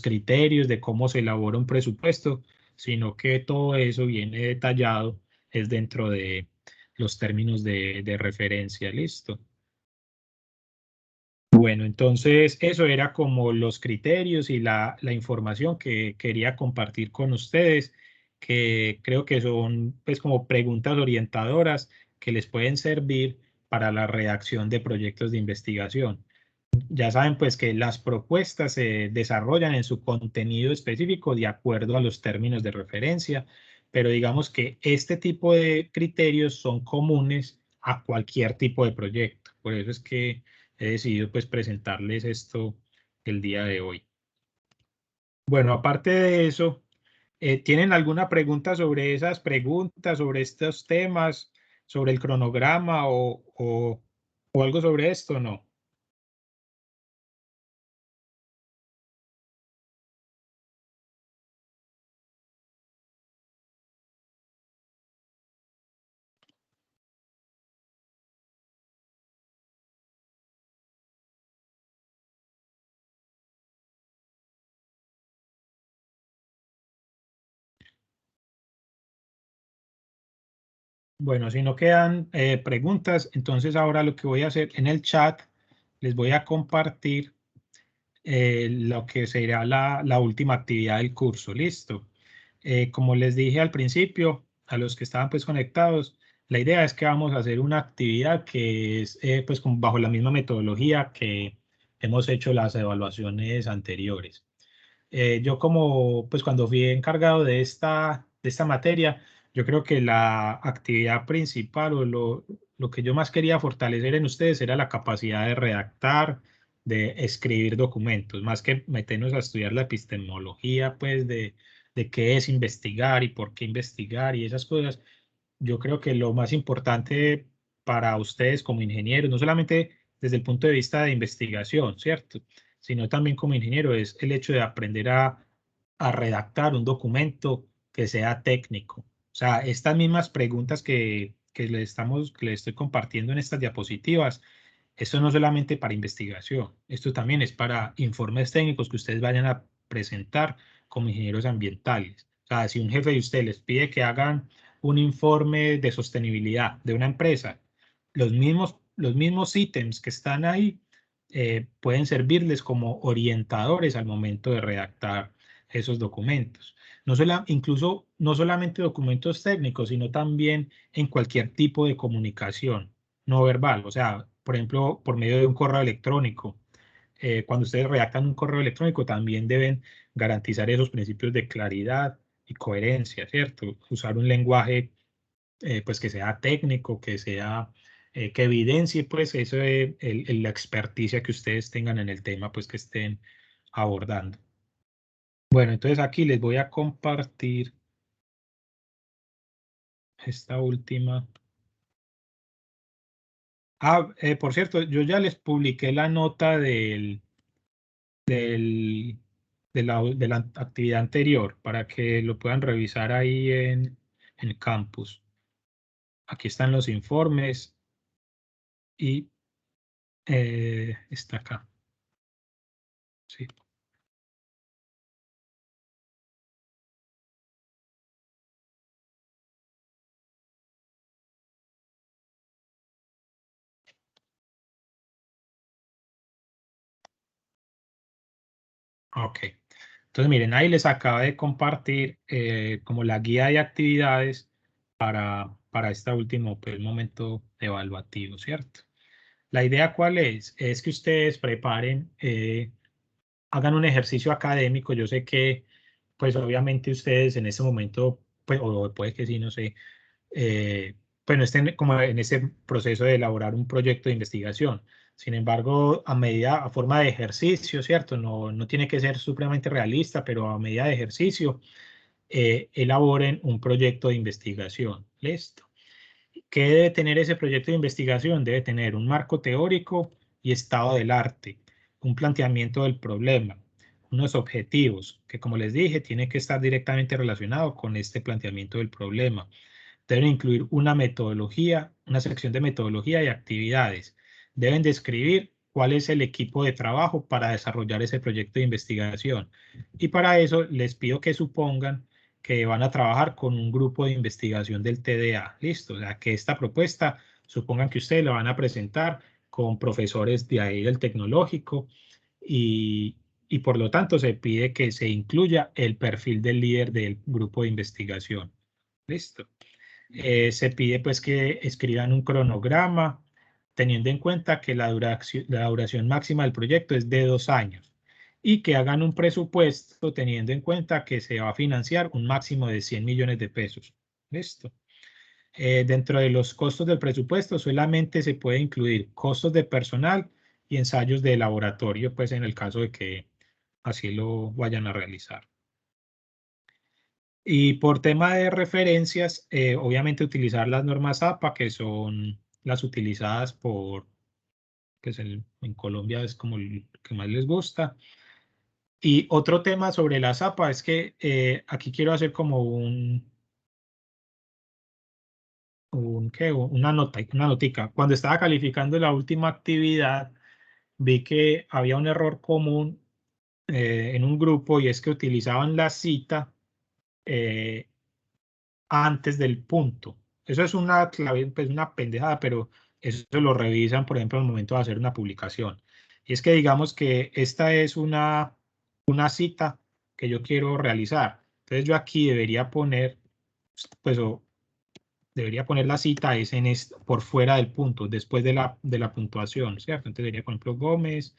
criterios de cómo se elabora un presupuesto, sino que todo eso viene detallado, es dentro de los términos de referencia. ¿Listo? Bueno, entonces eso era como los criterios y la información que quería compartir con ustedes, que creo que son pues como preguntas orientadoras que les pueden servir para la redacción de proyectos de investigación. Ya saben pues que las propuestas se desarrollan en su contenido específico de acuerdo a los términos de referencia, pero digamos que este tipo de criterios son comunes a cualquier tipo de proyecto. Por eso es que he decidido pues presentarles esto el día de hoy. Bueno, aparte de eso, ¿tienen alguna pregunta sobre esas preguntas, sobre estos temas, sobre el cronograma o algo sobre esto? No. Bueno, si no quedan preguntas, entonces ahora lo que voy a hacer en el chat, les voy a compartir lo que será la última actividad del curso. Listo. Como les dije al principio, a los que estaban pues conectados, la idea es que vamos a hacer una actividad que es pues como bajo la misma metodología que hemos hecho las evaluaciones anteriores. Yo como, pues cuando fui encargado de esta materia, yo creo que la actividad principal o lo que yo más quería fortalecer en ustedes era la capacidad de redactar, de escribir documentos, más que meternos a estudiar la epistemología, pues de qué es investigar y por qué investigar y esas cosas. Yo creo que lo más importante para ustedes como ingenieros, no solamente desde el punto de vista de investigación, ¿cierto? Sino también como ingeniero, es el hecho de aprender a redactar un documento que sea técnico. O sea, estas mismas preguntas que le estoy compartiendo en estas diapositivas, esto no solamente para investigación, esto también es para informes técnicos que ustedes vayan a presentar como ingenieros ambientales. O sea, si un jefe de ustedes les pide que hagan un informe de sostenibilidad de una empresa, los mismos ítems que están ahí pueden servirles como orientadores al momento de redactar esos documentos. Incluso no solamente documentos técnicos, sino también en cualquier tipo de comunicación no verbal. O sea, por ejemplo, por medio de un correo electrónico. Cuando ustedes redactan un correo electrónico, también deben garantizar esos principios de claridad y coherencia, ¿cierto? Usar un lenguaje pues que sea técnico, que evidencie pues eso la experticia que ustedes tengan en el tema pues que estén abordando. Bueno, entonces aquí les voy a compartir esta última. Por cierto, yo ya les publiqué la nota de la actividad anterior para que lo puedan revisar ahí en Campus. Aquí están los informes y está acá. Sí. Ok. Entonces, miren, ahí les acabo de compartir como la guía de actividades para este último pues, momento evaluativo, ¿cierto? La idea cuál es? Es que ustedes preparen, hagan un ejercicio académico. Yo sé que, pues obviamente ustedes en este momento, pues, o puede que sí, no sé, pues no estén como en ese proceso de elaborar un proyecto de investigación. Sin embargo, a forma de ejercicio, ¿cierto? No tiene que ser supremamente realista, pero a medida de ejercicio, elaboren un proyecto de investigación. ¿Listo? ¿Qué debe tener ese proyecto de investigación? Debe tener un marco teórico y estado del arte, un planteamiento del problema, unos objetivos, que como les dije, tiene que estar directamente relacionado con este planteamiento del problema. Deben incluir una metodología, una sección de metodología y actividades. Deben describir cuál es el equipo de trabajo para desarrollar ese proyecto de investigación. Y para eso les pido que supongan que van a trabajar con un grupo de investigación del TDA. Listo, o sea, que esta propuesta, supongan que ustedes la van a presentar con profesores de ahí del tecnológico y por lo tanto se pide que se incluya el perfil del líder del grupo de investigación. Listo. Se pide pues que escriban un cronograma, teniendo en cuenta que la duración máxima del proyecto es de 2 años y que hagan un presupuesto teniendo en cuenta que se va a financiar un máximo de 100 millones de pesos. Listo. Dentro de los costos del presupuesto solamente se puede incluir costos de personal y ensayos de laboratorio, pues en el caso de que así lo vayan a realizar. Y por tema de referencias, obviamente utilizar las normas APA, que son las utilizadas pues en Colombia es como el que más les gusta. Y otro tema sobre las APA es que aquí quiero hacer como una notica. Cuando estaba calificando la última actividad, vi que había un error común en un grupo y es que utilizaban la cita eh, antes del punto. Eso es una clave, pues una pendejada, pero eso lo revisan, por ejemplo, al momento de hacer una publicación. Y es que digamos que esta es una cita que yo quiero realizar. Entonces yo aquí debería poner, pues debería poner la cita es por fuera del punto, después de la puntuación, ¿cierto? Entonces debería, por ejemplo, Gómez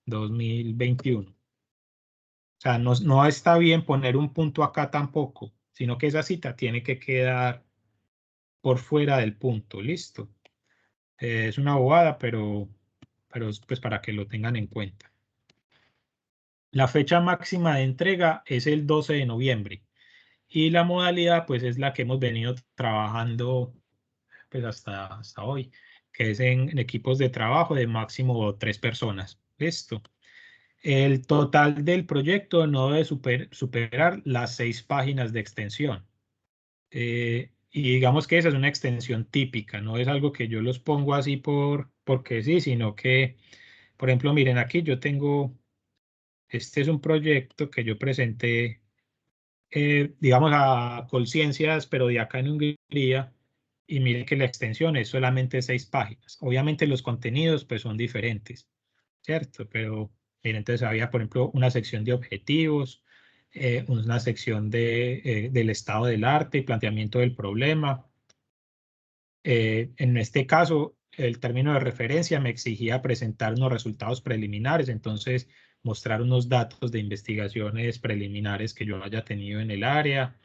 2021. O sea, no está bien poner un punto acá tampoco, sino que esa cita tiene que quedar por fuera del punto, listo. Es una bobada, pero pues para que lo tengan en cuenta. La fecha máxima de entrega es el 12 de noviembre y la modalidad pues es la que hemos venido trabajando pues hasta hoy, que es en equipos de trabajo de máximo 3 personas. Listo. El total del proyecto no debe superar las 6 páginas de extensión. Y digamos que esa es una extensión típica, no es algo que yo los pongo así porque sí, sino que, por ejemplo, miren aquí yo tengo, este es un proyecto que yo presenté, digamos, a Colciencias, pero de acá en Hungría, y miren que la extensión es solamente 6 páginas. Obviamente los contenidos pues son diferentes, ¿cierto? Pero miren, entonces había, por ejemplo, una sección de objetivos, una sección del estado del arte y planteamiento del problema. En este caso, el término de referencia me exigía presentar unos resultados preliminares, entonces mostrar unos datos de investigaciones preliminares que yo haya tenido en el área.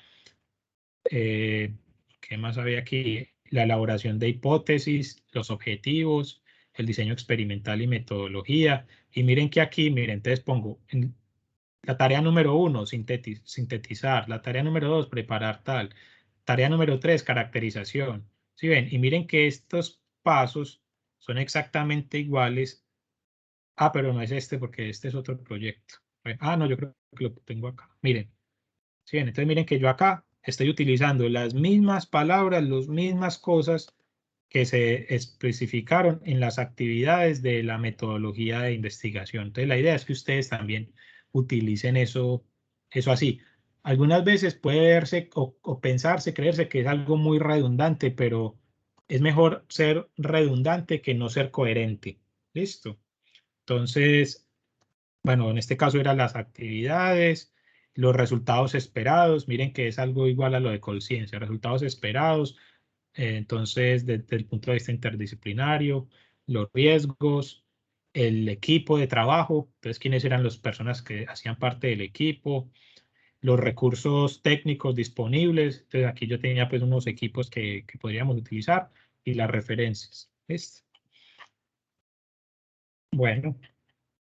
¿Qué más había aquí? La elaboración de hipótesis, los objetivos, el diseño experimental y metodología. Y miren que aquí, miren, entonces pongo en la tarea número 1, sintetizar. La tarea número 2, preparar tal. Tarea número 3, caracterización. ¿Sí ven? Y miren que estos pasos son exactamente iguales. Ah, pero no es este porque este es otro proyecto. Ah, no, yo creo que lo tengo acá. Miren. ¿Sí ven? Entonces miren que yo acá estoy utilizando las mismas palabras, las mismas cosas que se especificaron en las actividades de la metodología de investigación. Entonces la idea es que ustedes también utilicen eso así. Algunas veces puede verse o pensarse, creerse que es algo muy redundante, pero es mejor ser redundante que no ser coherente. ¿Listo? Entonces, bueno, en este caso eran las actividades, los resultados esperados. Miren que es algo igual a lo de Colciencia, resultados esperados. Entonces, desde el punto de vista interdisciplinario, los riesgos, el equipo de trabajo, entonces, quiénes eran las personas que hacían parte del equipo, los recursos técnicos disponibles. Entonces, aquí yo tenía pues unos equipos que podríamos utilizar y las referencias. ¿Listo? Bueno.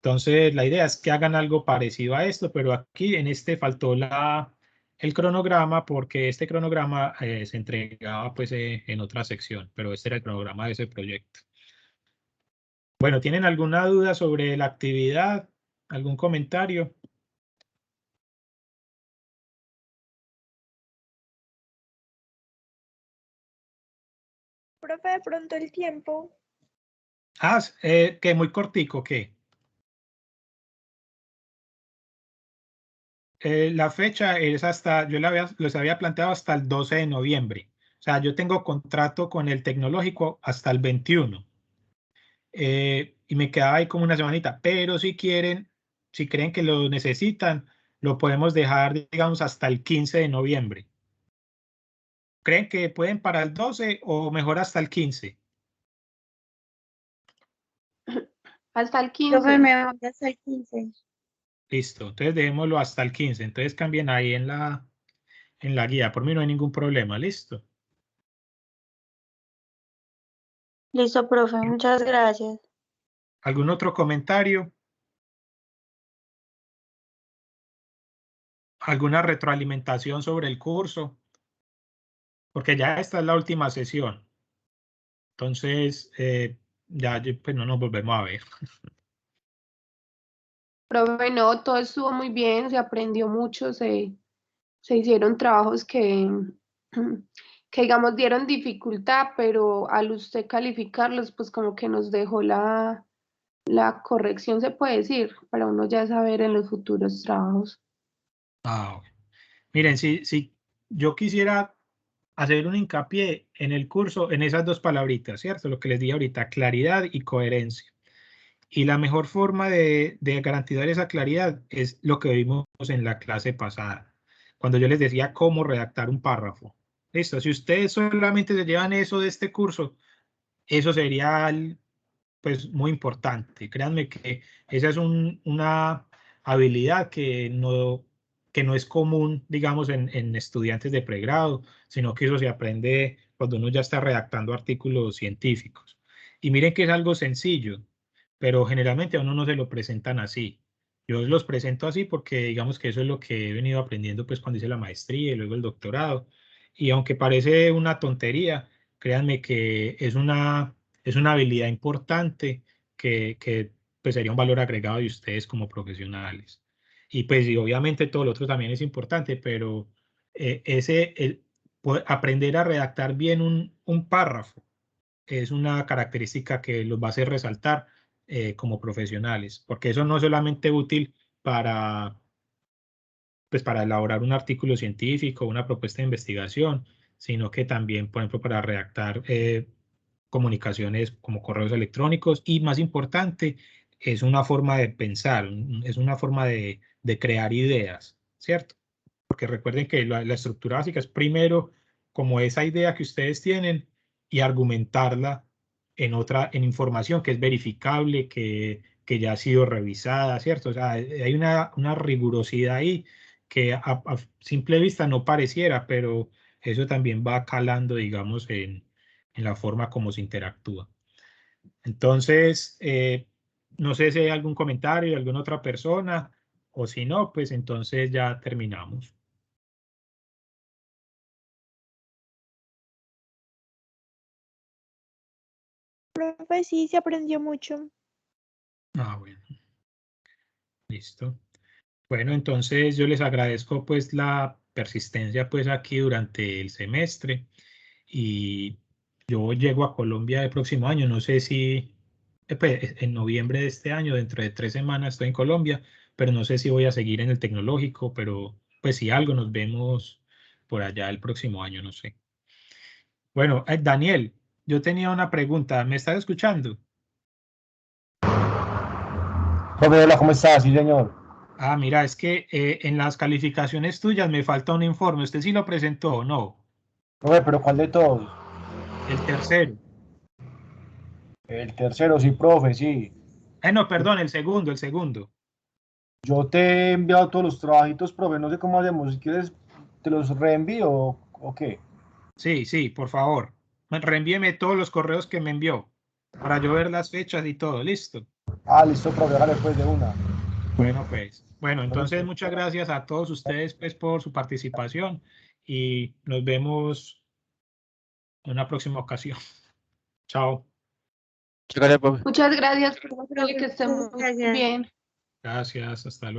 Entonces, la idea es que hagan algo parecido a esto, pero aquí en este faltó el cronograma porque este cronograma se entregaba pues en otra sección, pero este era el cronograma de ese proyecto. Bueno, ¿tienen alguna duda sobre la actividad? ¿Algún comentario? Profe, de pronto el tiempo. Ah, que muy cortico, ¿qué? La fecha es hasta, yo les había planteado hasta el 12 de noviembre. O sea, yo tengo contrato con el tecnológico hasta el 21. Y me quedaba ahí como una semanita, pero si quieren, si creen que lo necesitan, lo podemos dejar, digamos, hasta el 15 de noviembre. ¿Creen que pueden para el 12 o mejor hasta el 15? Hasta el Profe, 15. me voy hasta el 15. Listo, entonces dejémoslo hasta el 15. Entonces cambien ahí en la guía. Por mí no hay ningún problema, listo. Listo, profe, muchas gracias. ¿Algún otro comentario? ¿Alguna retroalimentación sobre el curso? Porque ya esta es la última sesión. Entonces, ya pues no nos volvemos a ver. Profe, no, todo estuvo muy bien, se aprendió mucho, se hicieron trabajos que digamos dieron dificultad, pero al usted calificarlos, pues como que nos dejó la corrección, se puede decir, para uno ya saber en los futuros trabajos. Ah, ok. Miren, si yo quisiera hacer un hincapié en el curso, en esas dos palabritas, ¿cierto? Lo que les di ahorita, claridad y coherencia. Y la mejor forma de garantizar esa claridad es lo que vimos en la clase pasada, cuando yo les decía cómo redactar un párrafo. Listo, si ustedes solamente se llevan eso de este curso, eso sería pues muy importante. Créanme que esa es una habilidad que no es común, digamos, en estudiantes de pregrado, sino que eso se aprende cuando uno ya está redactando artículos científicos. Y miren que es algo sencillo, pero generalmente a uno no se lo presentan así. Yo los presento así porque digamos que eso es lo que he venido aprendiendo pues cuando hice la maestría y luego el doctorado. Y aunque parece una tontería, créanme que es una habilidad importante que pues sería un valor agregado de ustedes como profesionales. Y pues y obviamente todo lo otro también es importante, pero aprender a redactar bien un párrafo es una característica que los va a hacer resaltar como profesionales, porque eso no es solamente útil para, pues, para elaborar un artículo científico, una propuesta de investigación, sino que también, por ejemplo, para redactar comunicaciones como correos electrónicos y, más importante, es una forma de pensar, es una forma de crear ideas, ¿cierto? Porque recuerden que la estructura básica es primero como esa idea que ustedes tienen y argumentarla en información que es verificable, que ya ha sido revisada, ¿cierto? O sea, hay una rigurosidad ahí que a simple vista no pareciera, pero eso también va calando, digamos, en la forma como se interactúa. Entonces, no sé si hay algún comentario de alguna otra persona, o si no, pues entonces ya terminamos. Profe, sí, se aprendió mucho. Ah, bueno. Listo. Bueno, entonces yo les agradezco pues la persistencia pues aquí durante el semestre, y yo llego a Colombia el próximo año, no sé si pues, en noviembre de este año, dentro de 3 semanas estoy en Colombia, pero no sé si voy a seguir en el tecnológico, pero pues si algo nos vemos por allá el próximo año, no sé. Bueno, Daniel, yo tenía una pregunta, ¿me estás escuchando? Profe, hola, ¿cómo está? Sí, señor. Ah, mira, es que en las calificaciones tuyas me falta un informe. ¿Usted sí lo presentó o no? Profe, pero ¿cuál de todos? El tercero. El tercero, sí, profe, sí. No, perdón, el segundo, el segundo. Yo te he enviado todos los trabajitos, profe, no sé cómo hacemos. Si quieres, te los reenvío o qué. Sí, sí, por favor. Reenvíeme todos los correos que me envió para yo ver las fechas y todo. Listo. Ah, listo, profe, hágale pues de una. Bueno, pues. Bueno, entonces Entonces, muchas gracias a todos ustedes pues por su participación y nos vemos en una próxima ocasión. Chao. Muchas gracias, profe, que esté muy Gracias. bien. Gracias. Hasta luego.